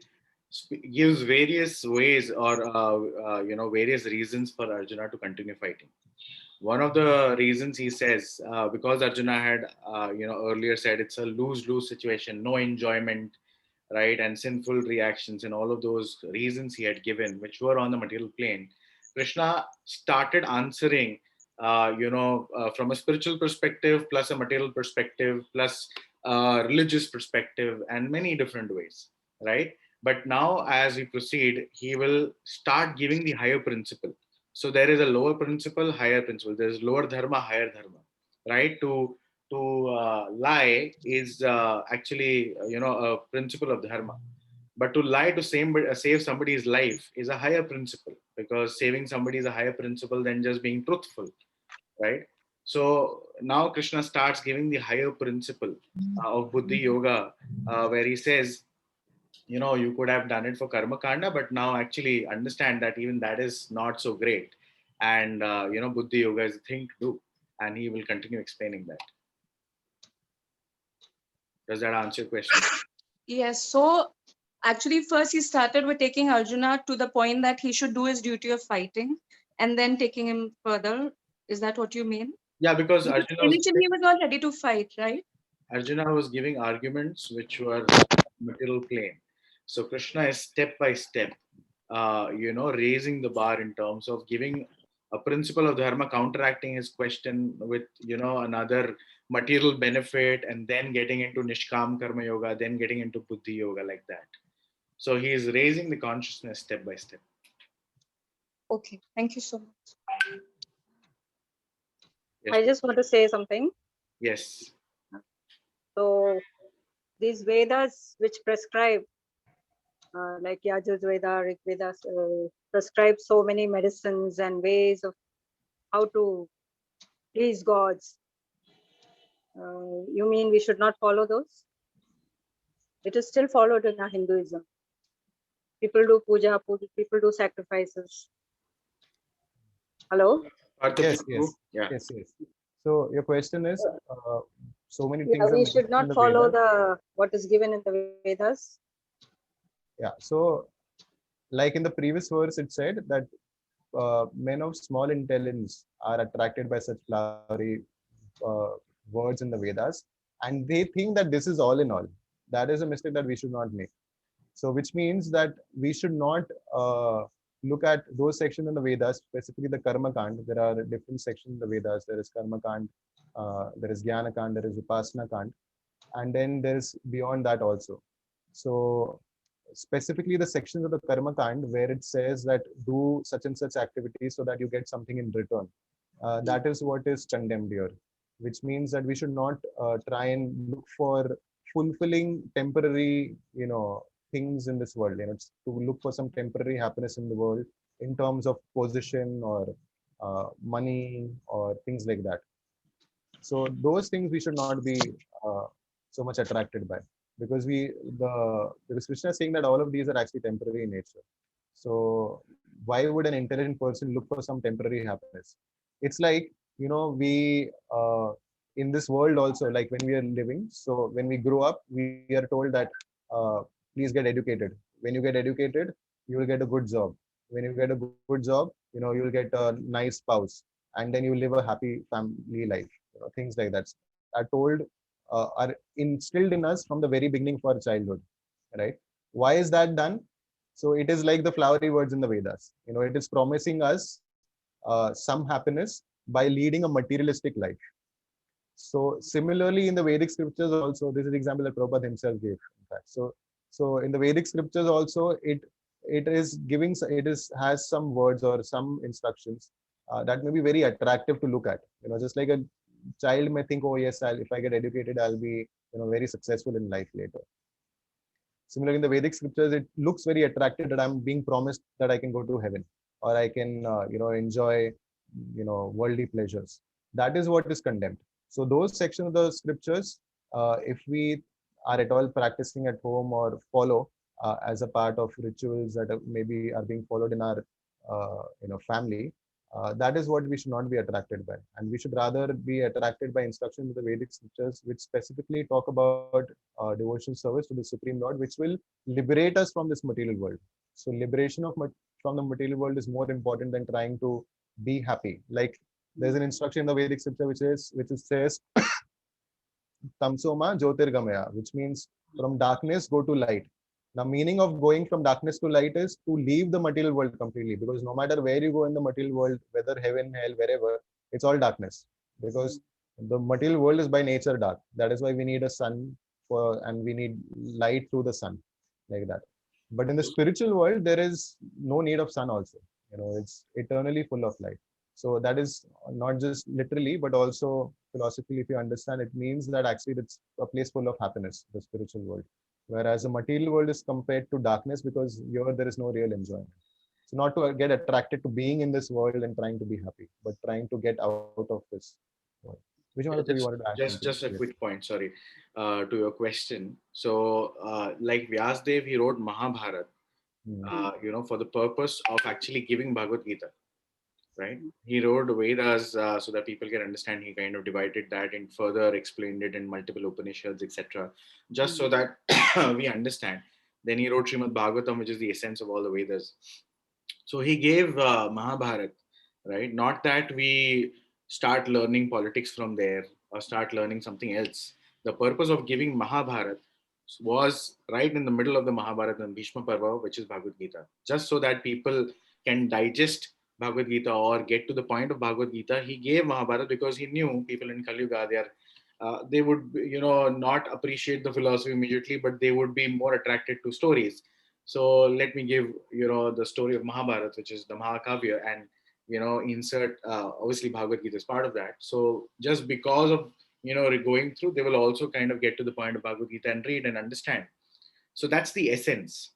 E: gives various ways or various reasons for Arjuna to continue fighting. One of the reasons he says, because Arjuna had earlier said it's a lose-lose situation, no enjoyment, right, and sinful reactions, and all of those reasons he had given, which were on the material plane, Krishna started answering from a spiritual perspective, plus a material perspective, plus a religious perspective, and many different ways, right? But now, as we proceed, he will start giving the higher principle. So there is a lower principle, higher principle. There is lower dharma, higher dharma, right? To lie is actually a principle of dharma. But to lie to save somebody's life is a higher principle, because saving somebody is a higher principle than just being truthful, right? So now Krishna starts giving the higher principle of Buddhi Yoga, where he says, you could have done it for Karma Kanda, but now actually understand that even that is not so great. And, Buddhi Yoga is the thing to do. And he will continue explaining that. Does that answer your question?
J: Yes, so actually first he started with taking Arjuna to the point that he should do his duty of fighting, and then taking him further. Is that what you mean?
E: Yeah, because
J: initially he was not ready to fight, right?
E: Arjuna was giving arguments which were material plane. So Krishna is step by step, raising the bar in terms of giving a principle of dharma, counteracting his question with, another material benefit, and then getting into Nishkam Karma Yoga, then getting into Buddhi Yoga, like that. So he is raising the consciousness step by step.
J: Okay, thank you so much.
E: Yes.
F: I just want to say something.
E: Yes.
F: So these Vedas which prescribe, like Yajurveda, Rig Veda, prescribe so many medicines and ways of how to please gods. You mean we should not follow those? It is still followed in our Hinduism. People do puja, people do sacrifices. Hello?
B: Yes, yes,
E: Yeah.
B: yes. So your question is, so many things.
F: Yeah, we should not follow what is given in the Vedas.
B: Yeah. So, like in the previous verse, it said that men of small intelligence are attracted by such flowery words in the Vedas, and they think that this is all in all. That is a mistake that we should not make. So, which means that we should not look at those sections in the Vedas, specifically the Karma Kand. There are different sections in the Vedas. There is Karma Kand, there is Jnana Kand, there is Upasana Kand, and then there is beyond that also. So specifically the sections of the Karma Kand where it says that do such and such activities so that you get something in return. That is what is condemned here, which means that we should not try and look for fulfilling temporary, things in this world. It's to look for some temporary happiness in the world in terms of position or money or things like that. So those things we should not be uh, so much attracted by, because because Krishna is saying that all of these are actually temporary in nature. So why would an intelligent person look for some temporary happiness? It's like, we in this world also, like when we are living. So when we grow up, we are told that uh, please get educated. When you get educated, you will get a good job. When you get a good job, you'll get a nice spouse, and then you live a happy family life. Things like that are told, are instilled in us from the very beginning for childhood, right? Why is that done? So it is like the flowery words in the Vedas. It is promising us some happiness by leading a materialistic life. So similarly, in the Vedic scriptures also, this is the example that Prabhupada himself gave. In fact, so in the Vedic scriptures also, it is giving, has some words or some instructions that may be very attractive to look at. Just like a child may think, oh yes, if I get educated, I'll be very successful in life later. Similarly, in the Vedic scriptures, it looks very attractive that I'm being promised that I can go to heaven, or I can enjoy worldly pleasures. That is what is condemned. So those sections of the scriptures, if we are at all practicing at home or follow as a part of rituals that maybe are being followed in our family, that is what we should not be attracted by, and we should rather be attracted by instructions of the Vedic scriptures, which specifically talk about devotional service to the Supreme Lord, which will liberate us from this material world. So liberation from the material world is more important than trying to be happy. Like there's an instruction in the Vedic scripture which says Tamsoma Jyotirgamaya, which means from darkness go to light. Now, meaning of going from darkness to light is to leave the material world completely, because no matter where you go in the material world, whether heaven, hell, wherever, it's all darkness, because the material world is by nature dark. That is why we need a sun and we need light through the sun, like that. But in the spiritual world, there is no need of sun also. It's eternally full of light. So that is not just literally, but also philosophically, if you understand, it means that actually it's a place full of happiness, the spiritual world. Whereas the material world is compared to darkness, because here there is no real enjoyment. So not to get attracted to being in this world and trying to be happy, but trying to get out of this world. Which one of you wanted to add something?
E: Just a quick point, sorry, to your question. So, like Vyasdev, he wrote Mahabharata, for the purpose of actually giving Bhagavad Gita, right? He wrote Vedas so that people can understand. He kind of divided that and further explained it in multiple Upanishads, etc., just so that we understand. Then he wrote Srimad Bhagavatam, which is the essence of all the Vedas. So he gave Mahabharata, right? Not that we start learning politics from there or start learning something else. The purpose of giving Mahabharata was right in the middle of the Mahabharata and Bhishma Parva, which is Bhagavad Gita, just so that people can digest Bhagavad Gita or get to the point of Bhagavad Gita. He gave Mahabharata because he knew people in Kali Yuga, they would, not appreciate the philosophy immediately, but they would be more attracted to stories. So let me give, the story of Mahabharata, which is the Mahakavya, and, insert, obviously Bhagavad Gita is part of that. So just because of, going through, they will also kind of get to the point of Bhagavad Gita and read and understand. So that's the essence,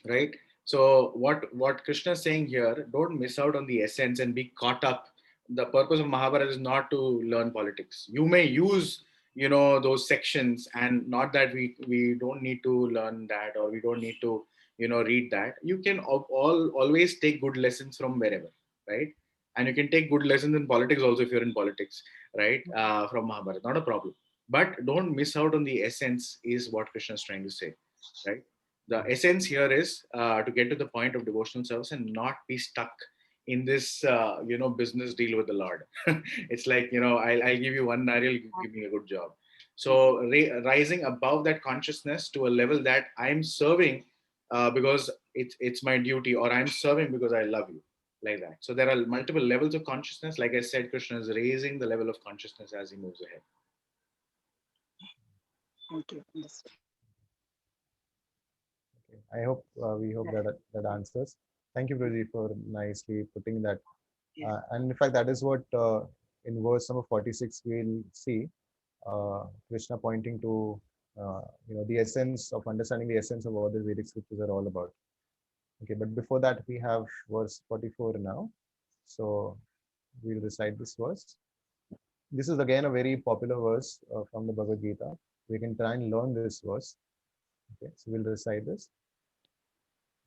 E: right? So what Krishna is saying here, don't miss out on the essence and be caught up. The purpose of Mahabharata is not to learn politics. You may use, those sections, and not that we don't need to learn that, or we don't need to, read that. You can always take good lessons from wherever, right? And you can take good lessons in politics also if you're in politics, right? From Mahabharata, not a problem. But don't miss out on the essence, is what Krishna is trying to say, right? The essence here is to get to the point of devotional service and not be stuck in this business deal with the Lord. It's like, I'll give you one nariyal, you give me a good job. So rising above that consciousness to a level that I'm serving because it's my duty, or I'm serving because I love you, like that. So there are multiple levels of consciousness. Like I said, Krishna is raising the level of consciousness as he moves ahead.
F: Thank you. Understood.
B: I hope we hope that answers. Thank you, Praji, for nicely putting that. And in fact, that is what in verse number 46 we'll see Krishna pointing to the essence of understanding the essence of what the Vedic scriptures are all about. Okay, but before that, we have verse 44 now. So we'll recite this verse. This is again a very popular verse from the Bhagavad Gita. We can try and learn this verse. Okay, so we'll recite this.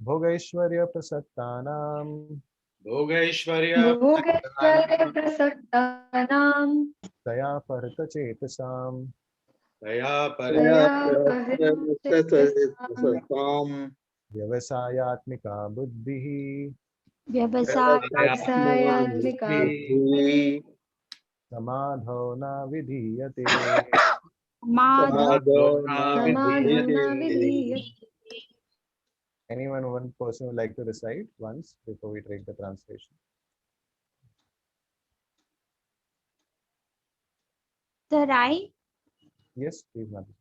B: Bhogaishwarya prasattanam
E: Bhogaishwarya
I: Bhogaishwarya prasaktanam
B: taya parta chetasam
E: Daya
I: Daya
C: Satam
B: vyavasayatmika buddhihi
I: Vyavasayatmika
C: Buddhi
B: samadho na vidhiyate.
C: Samadhana
I: Samadhana
C: Vidhyate.
I: vidhiyate.
B: Anyone, one person would like to recite once before we take the translation?
K: Sir, I
B: Yes, please, madam.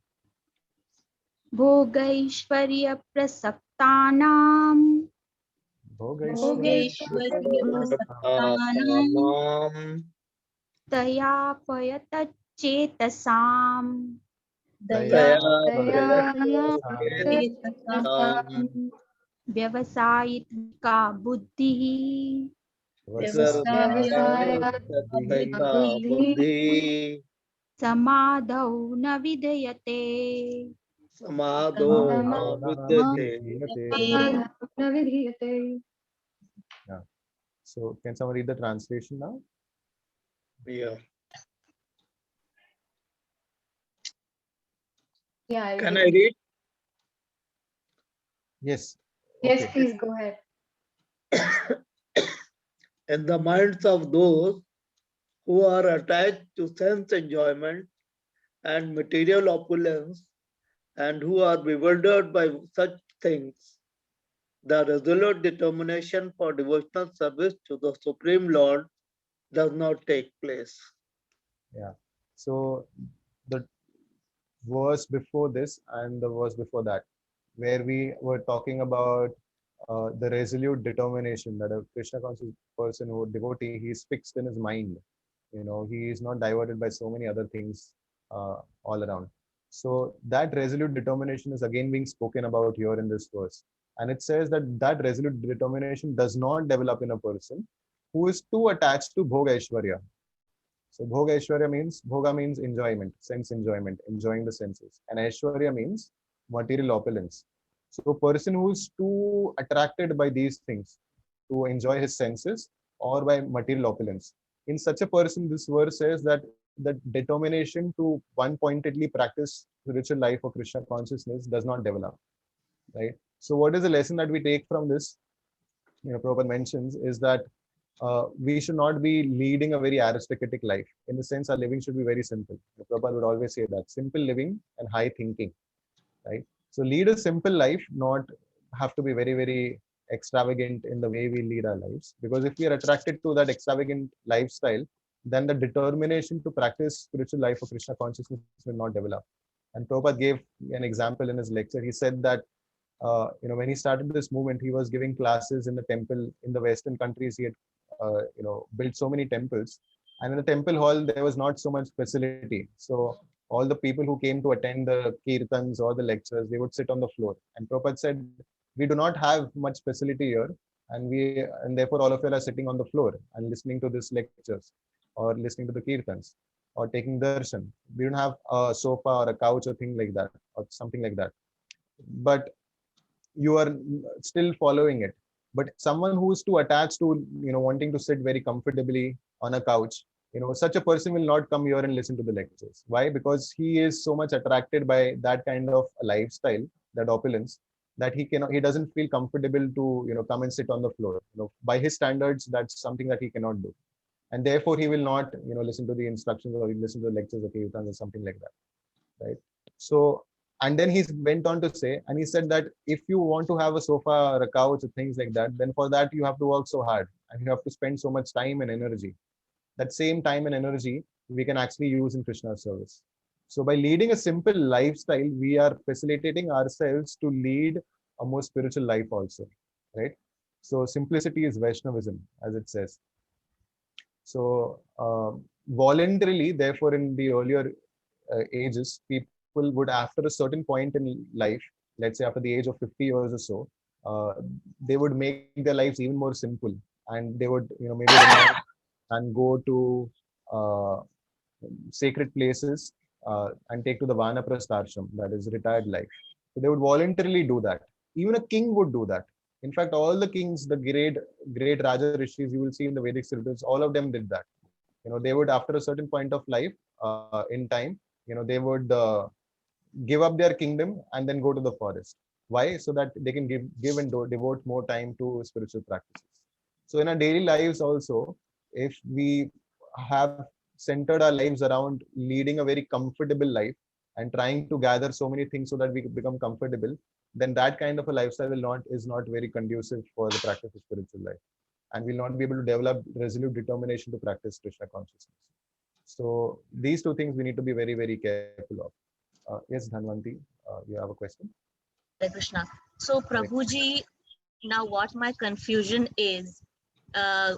K: Bhogaishwarya prasaktanam
B: Bhogaishwarya
C: Satam
K: tayapayata chetasam
C: Daya
I: Satam
K: vyavasayitmika buddhi
C: Vyavasayatmika Buddhi
K: samadhau na vidayate.
C: Samadhona Vidyate.
I: Samadhana vidhiyate.
B: So, can someone read the translation now?
C: Yeah.
I: Yeah, I'll
C: Can
I: read.
C: I read?
B: Yes.
I: Yes,
B: Okay.
I: please go ahead.
C: In the minds of those who are attached to sense enjoyment and material opulence and who are bewildered by such things, the resolute determination for devotional service to the Supreme Lord does not take place.
B: Yeah. So, the verse before this and the verse before that, where we were talking about the resolute determination that a Krishna conscious person or devotee, he is fixed in his mind. He is not diverted by so many other things all around. So that resolute determination is again being spoken about here in this verse. And it says that that resolute determination does not develop in a person who is too attached to Bhoga Aishwarya. So Bhoga Aishwarya means, Bhoga means enjoyment, sense enjoyment, enjoying the senses. And Aishwarya means material opulence. So a person who is too attracted by these things to enjoy his senses or by material opulence. In such a person, this verse says that the determination to one-pointedly practice spiritual life or Krishna consciousness does not develop, right? So what is the lesson that we take from this? Prabhupada mentions is that we should not be leading a very aristocratic life. In the sense, our living should be very simple. Prabhupada would always say that simple living and high thinking, right? So lead a simple life, not have to be very, very extravagant in the way we lead our lives. Because if we are attracted to that extravagant lifestyle, then the determination to practice spiritual life or Krishna consciousness will not develop. And Prabhupada gave an example in his lecture. He said that when he started this movement, he was giving classes in the temple in the Western countries. He had built so many temples, and in the temple hall there was not so much facility. So all the people who came to attend the kirtans or the lectures, they would sit on the floor. And Prabhupada said, we do not have much facility here, and therefore all of you are sitting on the floor and listening to these lectures or listening to the kirtans or taking darshan. We don't have a sofa or a couch or thing like that or something like that. But you are still following it. But someone who is too attached to wanting to sit very comfortably on a couch, such a person will not come here and listen to the lectures. Why? Because he is so much attracted by that kind of lifestyle, that opulence, that he doesn't feel comfortable to come and sit on the floor. By his standards, that's something that he cannot do, and therefore he will not listen to the instructions or listen to the lectures of kirtans or something like that, right? So, and then he went on to say, and he said that if you want to have a sofa or a couch or things like that, then for that you have to work so hard and you have to spend so much time and energy. That same time and energy we can actually use in Krishna's service. So by leading a simple lifestyle, we are facilitating ourselves to lead a more spiritual life also, right? So simplicity is Vaishnavism, as it says. So voluntarily, therefore, in the earlier ages, people people would, after a certain point in life, let's say after the age of 50 years or so, they would make their lives even more simple, and they would, maybe renounce and go to sacred places and take to the Vanaprastha ashram, that is retired life. So they would voluntarily do that. Even a king would do that. In fact, all the kings, the great Raja Rishis, you will see in the Vedic scriptures, all of them did that. They would, after a certain point of life, in time, they would give up their kingdom and then go to the forest. Why? So that they can give and devote more time to spiritual practices. So in our daily lives also, if we have centered our lives around leading a very comfortable life and trying to gather so many things so that we become comfortable, then that kind of a lifestyle is not very conducive for the practice of spiritual life, and we'll not be able to develop resolute determination to practice Krishna consciousness. So these two things we need to be very, very careful of. Yes, Dhanvanti, you have a question?
H: Hare Krishna. So Prabhuji, now what my confusion is,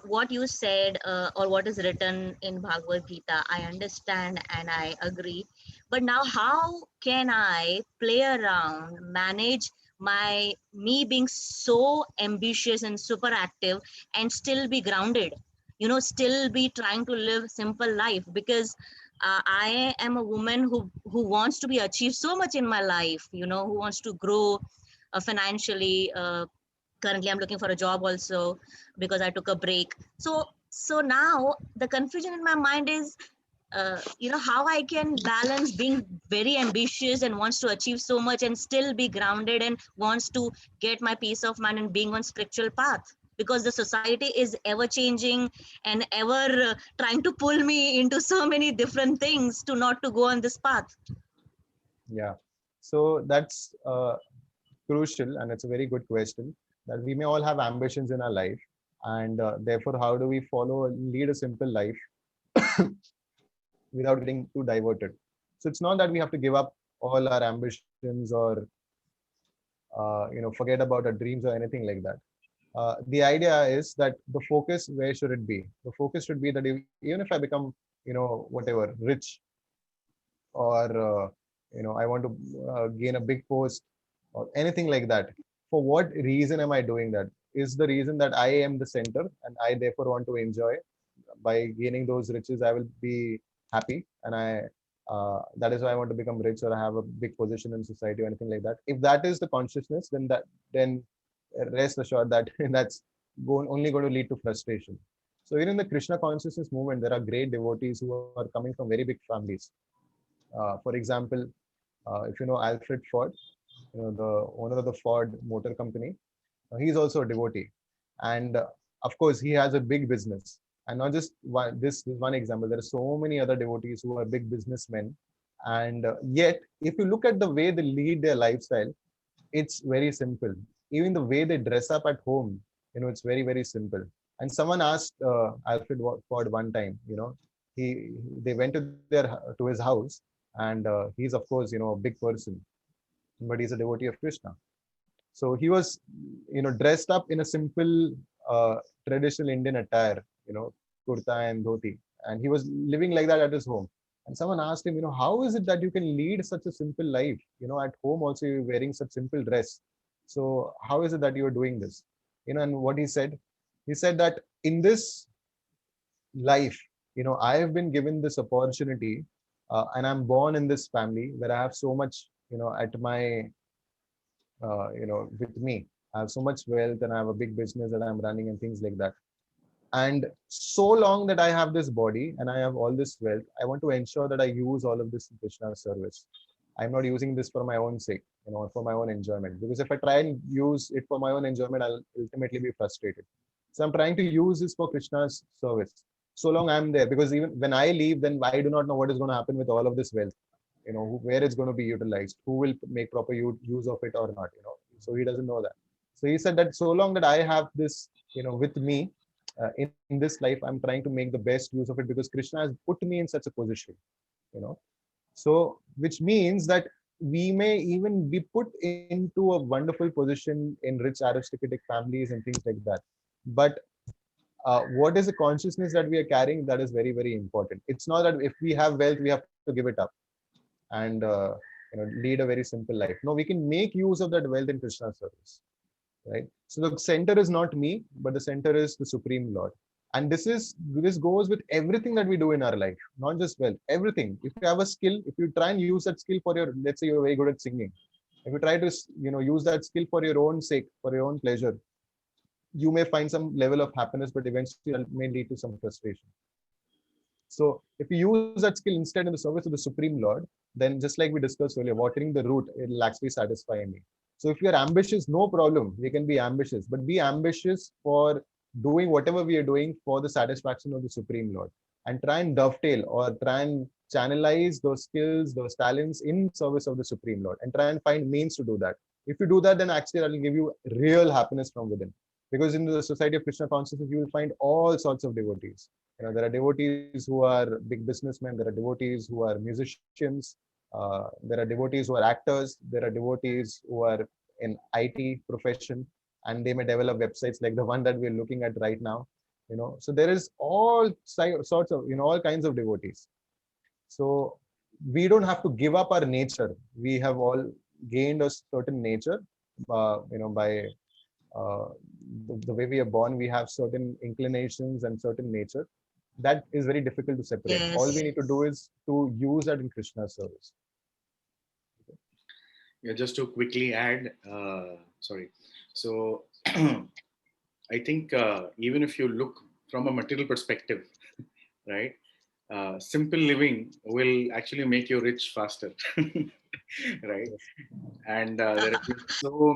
H: what you said or what is written in Bhagavad Gita, I understand and I agree. But now how can I play around, manage me being so ambitious and super active and still be grounded, still be trying to live simple life? Because I am a woman who wants to be achieve so much in my life, who wants to grow financially. Currently I'm looking for a job also because I took a break. So now the confusion in my mind is, how I can balance being very ambitious and wants to achieve so much and still be grounded and wants to get my peace of mind and being on spiritual path, because the society is ever changing and ever trying to pull me into so many different things to not to go on this path.
B: Yeah, so that's crucial, and it's a very good question, that we may all have ambitions in our life, and therefore how do we lead a simple life without getting too diverted? So it's not that we have to give up all our ambitions or forget about our dreams or anything like that. The idea is that the focus, where should it be? The focus should be that even if I become whatever, rich, or I want to gain a big post or anything like that, for what reason am I doing that? Is the reason that I am the center and I therefore want to enjoy? By gaining those riches, I will be happy, and that is why I want to become rich, or I have a big position in society or anything like that. If that is the consciousness, then rest assured that that's only going to lead to frustration. So even in the Krishna consciousness movement, there are great devotees who are coming from very big families. For example, if you know Alfred Ford, the owner of the Ford Motor Company, he's also a devotee, and of course he has a big business. And not just this is one example. There are so many other devotees who are big businessmen, and yet if you look at the way they lead their lifestyle, it's very simple. Even the way they dress up at home, it's very, very simple. And someone asked Alfred Ford one time, they went to his house, and he's of course a big person, but he's a devotee of Krishna. So he was dressed up in a simple traditional Indian attire, kurta and dhoti, and he was living like that at his home. And someone asked him, how is it that you can lead such a simple life? At home also you're wearing such simple dress. So how is it that you're doing this? And what he said that in this life, I have been given this opportunity, and I'm born in this family where I have so much, at my, with me. I have so much wealth, and I have a big business that I'm running and things like that. And so long that I have this body and I have all this wealth, I want to ensure that I use all of this in Krishna's service. I'm not using this for my own sake, for my own enjoyment. Because if I try and use it for my own enjoyment, I'll ultimately be frustrated. So I'm trying to use this for Krishna's service. So long I'm there, because even when I leave, then I do not know what is going to happen with all of this wealth. Where it's going to be utilized, who will make proper use of it or not. So he doesn't know that. So he said that so long that I have this, with me, in this life, I'm trying to make the best use of it, because Krishna has put me in such a position, so which means that we may even be put into a wonderful position in rich aristocratic families and things like that. But what is the consciousness that we are carrying? That is very, very important. It's not that if we have wealth, we have to give it up. And lead a very simple life. No, we can make use of that wealth in Krishna's service, right? So the center is not me, but the center is the Supreme Lord. And this goes with everything that we do in our life, not just wealth, everything. If you have a skill, if you try and use that skill for your, let's say you're very good at singing, if you try to use that skill for your own sake, for your own pleasure, you may find some level of happiness, but eventually it may lead to some frustration. So if you use that skill instead in the service of the Supreme Lord, then just like we discussed earlier, watering the root, it will actually satisfy me. So if you're ambitious, no problem. We can be ambitious, but be ambitious for doing whatever we are doing for the satisfaction of the Supreme Lord, and try and dovetail or try and channelize those skills, those talents in service of the Supreme Lord, and try and find means to do that. If you do that, then actually that will give you real happiness from within. Because in the Society of Krishna Consciousness, you will find all sorts of devotees. There are devotees who are big businessmen. There are devotees who are musicians. There are devotees who are actors. There are devotees who are in IT profession, and they may develop websites like the one that we're looking at right now. So there is all sorts of, all kinds of devotees. So we don't have to give up our nature. We have all gained a certain nature, by the way we are born. We have certain inclinations and certain nature that is very difficult to separate.
H: Yes.
B: All we need to do is to use that in Krishna's service.
E: Yeah, just to quickly add, sorry. So I think even if you look from a material perspective, right, simple living will actually make you rich faster, right? And there have been so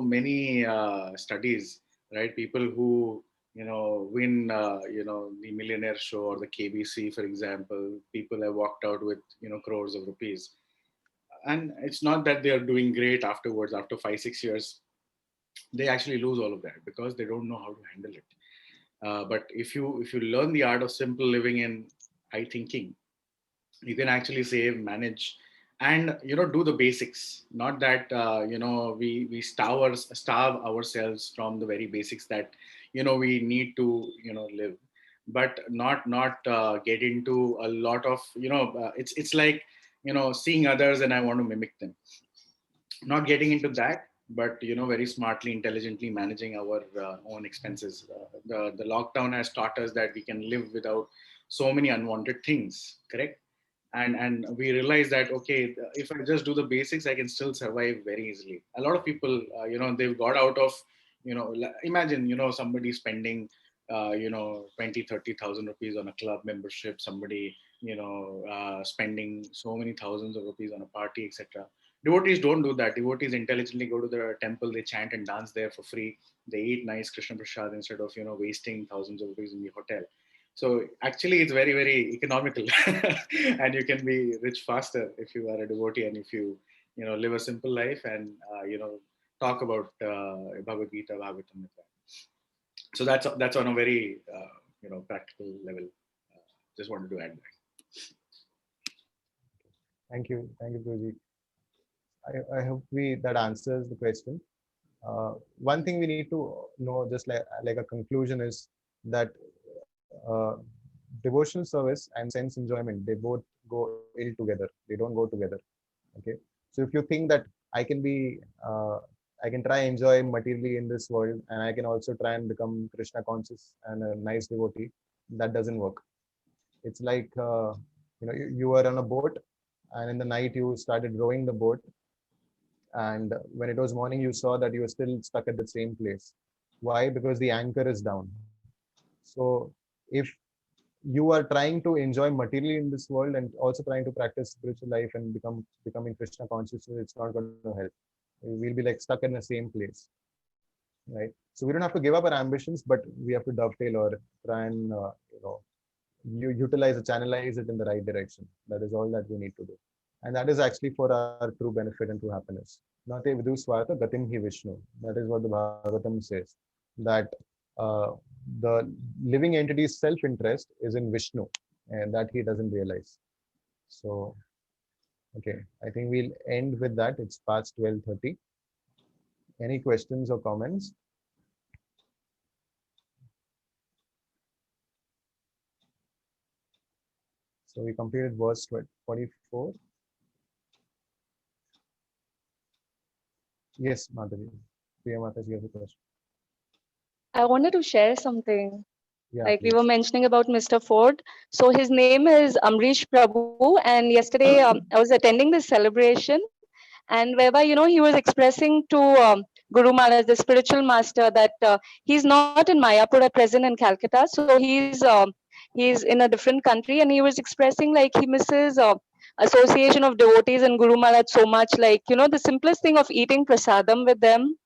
E: many studies, right? People who win the Millionaire Show or the KBC, for example. People have walked out with crores of rupees, and it's not that they are doing great afterwards. After 5-6 years, they actually lose all of that because they don't know how to handle it. But if you learn the art of simple living and high thinking, you can actually save, manage, and do the basics. Not that we starve ourselves from the very basics that we need to live, but not get into a lot of it's like seeing others and I want to mimic them. Not getting into that, but very smartly, intelligently managing our own expenses. The lockdown has taught us that we can live without so many unwanted things, correct? And we realize that, okay, if I just do the basics, I can still survive very easily. A lot of people they've got out of imagine somebody spending 20,000-30,000 rupees on a club membership, somebody spending so many thousands of rupees on a party, etc. Devotees don't do that. Devotees intelligently go to the temple, they chant and dance there for free, they eat nice Krishna Prasad instead of wasting thousands of rupees in the hotel. So actually, it's very, very economical, and you can be rich faster if you are a devotee and if you live a simple life and talk about Bhagavad Gita, Bhagavatam. So that's on a very practical level. Just wanted to add that.
B: Thank you, Guruji. I hope that answers the question. One thing we need to know, just like a conclusion, is that devotional service and sense enjoyment, they both go ill together. They don't go together. Okay. So if you think that I can try and enjoy materially in this world, and I can also try and become Krishna conscious and a nice devotee, that doesn't work. It's like you are on a boat, and in the night you started rowing the boat, and when it was morning, you saw that you were still stuck at the same place. Why? Because the anchor is down. So if you are trying to enjoy materially in this world and also trying to practice spiritual life and becoming Krishna conscious, it's not going to help. We'll be like stuck in the same place, right? So we don't have to give up our ambitions, but we have to dovetail or try and you utilize or channelize it in the right direction. That is all that we need to do, and that is actually for our true benefit and true happiness. Nate vidu swartha gatim hi Vishnu. That is what the Bhagavatam says, that the living entity's self-interest is in Vishnu, and that he doesn't realize. So, okay, I think we'll end with that. It's past 12:30. Any questions or comments? So we completed verse 44. Yes, Madhavi. Priya Mataji, you have a question.
J: I wanted to share something.
B: Yeah,
J: Like we
B: please.
J: were mentioning about Mr. Ford. So his name is Amrish Prabhu, and yesterday I was attending this celebration, and whereby he was expressing to Guru Maharaj, the spiritual master, that he's not in Mayapur at present in Calcutta, so he's in a different country, and he was expressing like he misses association of devotees and Guru Maharaj so much, like the simplest thing of eating prasadam with them,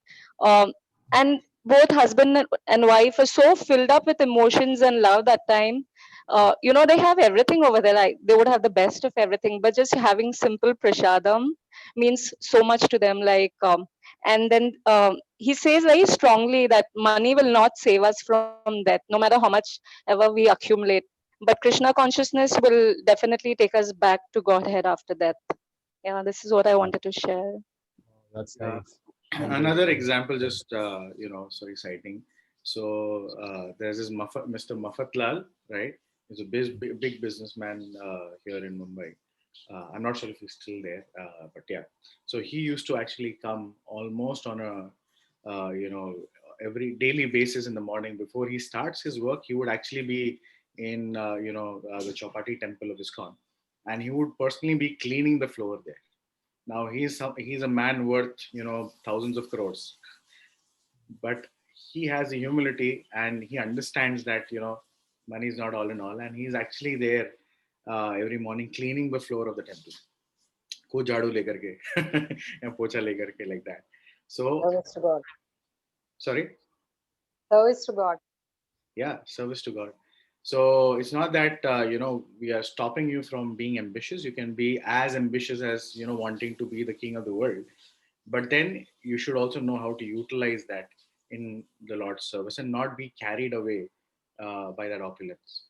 J: and both husband and wife are so filled up with emotions and love that time. They have everything over there, like they would have the best of everything, but just having simple prasadam means so much to them. Like and then he says very strongly that money will not save us from death, no matter how much ever we accumulate, but Krishna consciousness will definitely take us back to Godhead after death. Yeah, this is what I wanted to share.
B: That's
E: Yeah.
B: nice. Thank you.
E: Another example, just sorry, citing. So there's this Mr. Mafatlal, right? He's a big businessman here in Mumbai. I'm not sure if he's still there, but yeah. So he used to actually come almost on a every daily basis in the morning. Before he starts his work, he would actually be in the Chowpatty temple of ISKCON, and he would personally be cleaning the floor there. Now he's a man worth thousands of crores, but he has the humility and he understands that money is not all in all, and he's actually there every morning cleaning the floor of the temple. को झाड़ू लेकर के या पोछा लेकर के, like that. So
F: Service to God.
E: sorry.
F: Service to God.
E: Yeah, service to God. So it's not that we are stopping you from being ambitious. You can be as ambitious as wanting to be the king of the world, but then you should also know how to utilize that in the Lord's service and not be carried away by that opulence.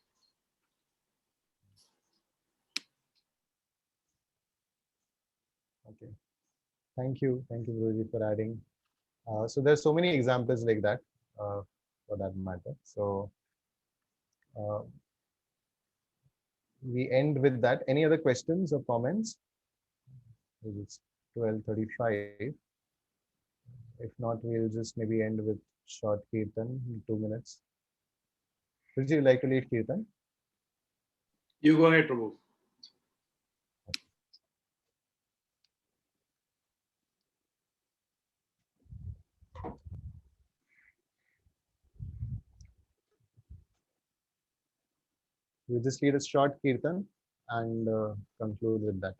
B: Okay. Thank you, Guruji, for adding. So there's so many examples like that, for that matter. So we end with that. Any other questions or comments? It's 12:35. If not, we'll just maybe end with short kirtan in 2 minutes. Would you like to lead kirtan?
E: You go ahead, Prabhu.
B: We just lead a short kirtan and conclude with that.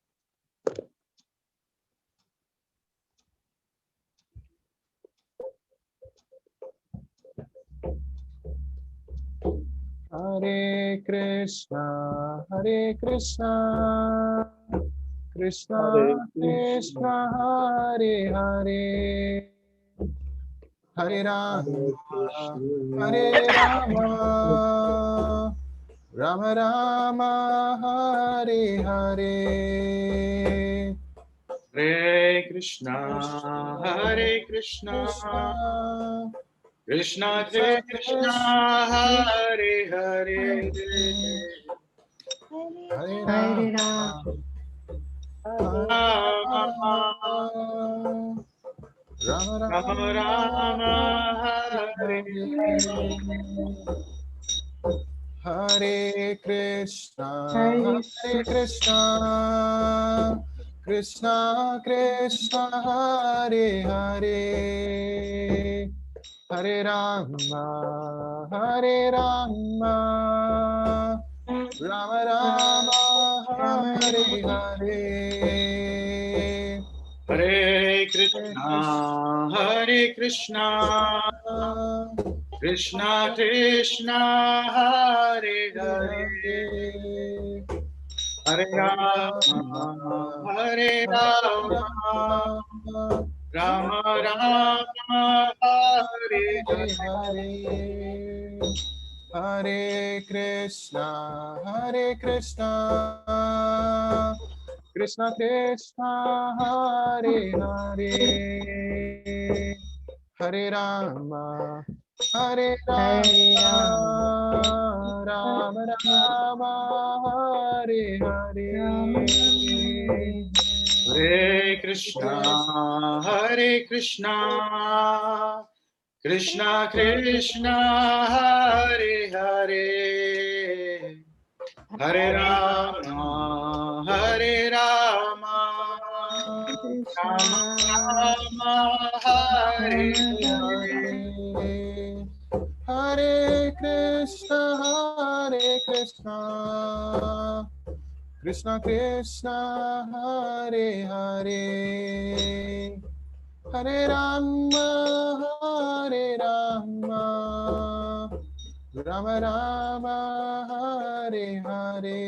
B: Hare Krishna, Krishna Krishna, Hare Hare, Hare Rama, Hare Rama, Rama Rama, Hare Hare.
E: Hare Krishna, Hare Krishna, Krishna Krishna, Hare Hare,
B: Hare
I: Hare
B: Rama, Rama
E: Rama Rama, Hare Hare.
B: Hare Krishna, Krishna Krishna, Hare Hare, Hare Rama, Rama Rama, Hare Hare.
E: Hare Krishna, Krishna Krishna, Hare Hare, Hare Rama, Rama Rama, Hare Hare.
B: Hare Krishna, Krishna Krishna, Hare Hare, Hare Rama, Rama Rama, Hare Hare.
E: Hare Krishna, Hare Krishna, Krishna Krishna, Hare Hare, Hare Rama, Hare Rama, Rama Rama, Hare Hare.
B: Hare Krishna, Hare Krishna, Krishna Krishna, Hare Hare, Hare Rama, Hare Rama, Rama Rama, Hare Hare.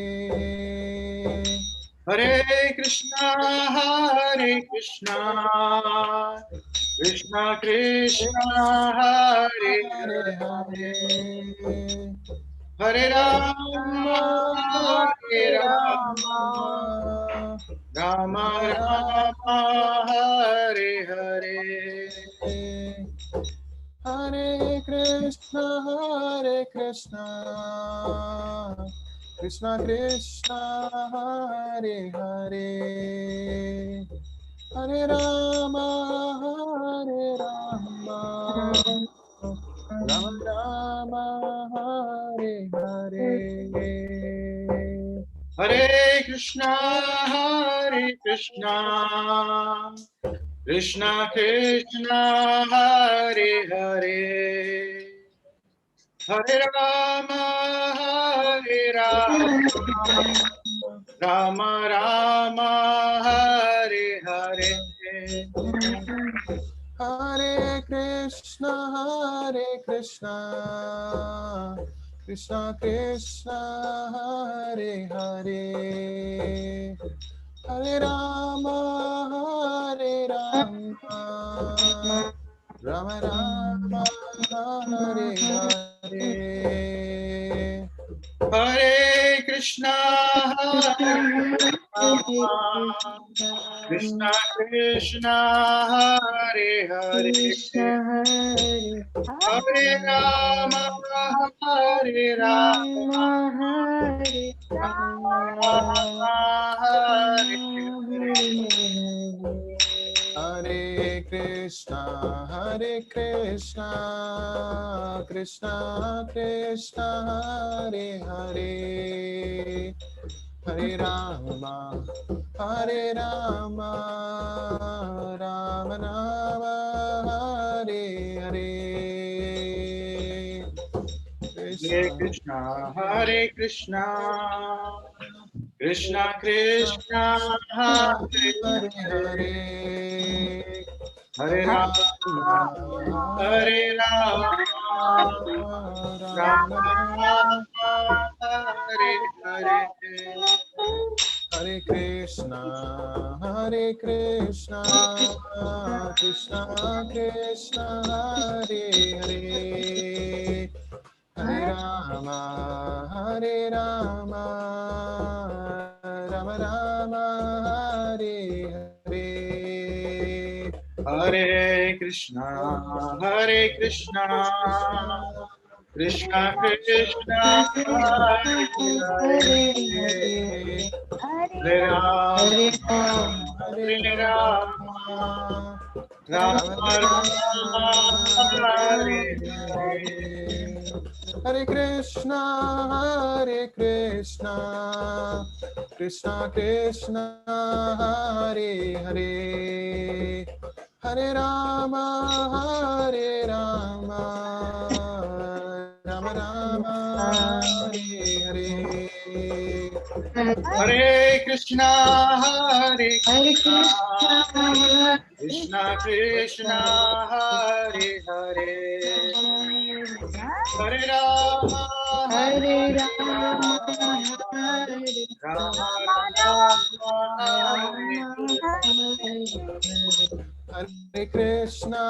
E: Hare Krishna, Hare Krishna, Krishna Krishna, Hare Hare, Hare Rama, Hare Rama, Rama Rama, Hare Hare.
B: Hare Krishna, Hare Krishna, Krishna Krishna, Hare Hare, Hare Rama, Hare Rama, Rama Rama, Hare Hare.
E: Hare Krishna, Hare Krishna, Krishna Krishna, Hare Hare, Hare Rama, Hare Rama, Rama Rama, Hare Hare.
B: Hare Krishna, Hare Krishna, Krishna Krishna, Hare Hare, Hare Rama, Hare Rama, Rama Rama, Hare Hare.
E: Hare Krishna, Hare Krishna, Krishna Krishna, Hare Hare, Hare Rama, Hare Rama, Rama Rama, Hare
B: Hare Krishna, Hare Krishna, Krishna Krishna, Hare Hare, Hare Rama, Hare Rama, Rama Rama, Hare Hare.
E: Hare Krishna, Hare Krishna, Krishna Krishna, Hare Hare, Hare Rama, Hare Rama, Rama Rama, Hare Hare.
B: Hare Krishna, Hare Krishna, Krishna Krishna, Hare Hare, Hare Rama, Hare Rama, Rama Rama, Hare Hare.
E: Hare Krishna, Hare Krishna, Krishna Krishna, Hare Hare, Hare Rama, Hare Rama, Rama Rama, Hare Hare.
B: Hare Krishna, Hare Krishna, Krishna Krishna, Hare Hare, Hare Rama, Hare Rama, Rama Rama, Hare Hare.
E: Hare Krishna, Hare Krishna, Krishna Krishna, Hare Hare, Hare Rama, Hare Rama, Rama Rama, Hare Hare.
B: Hare Krishna.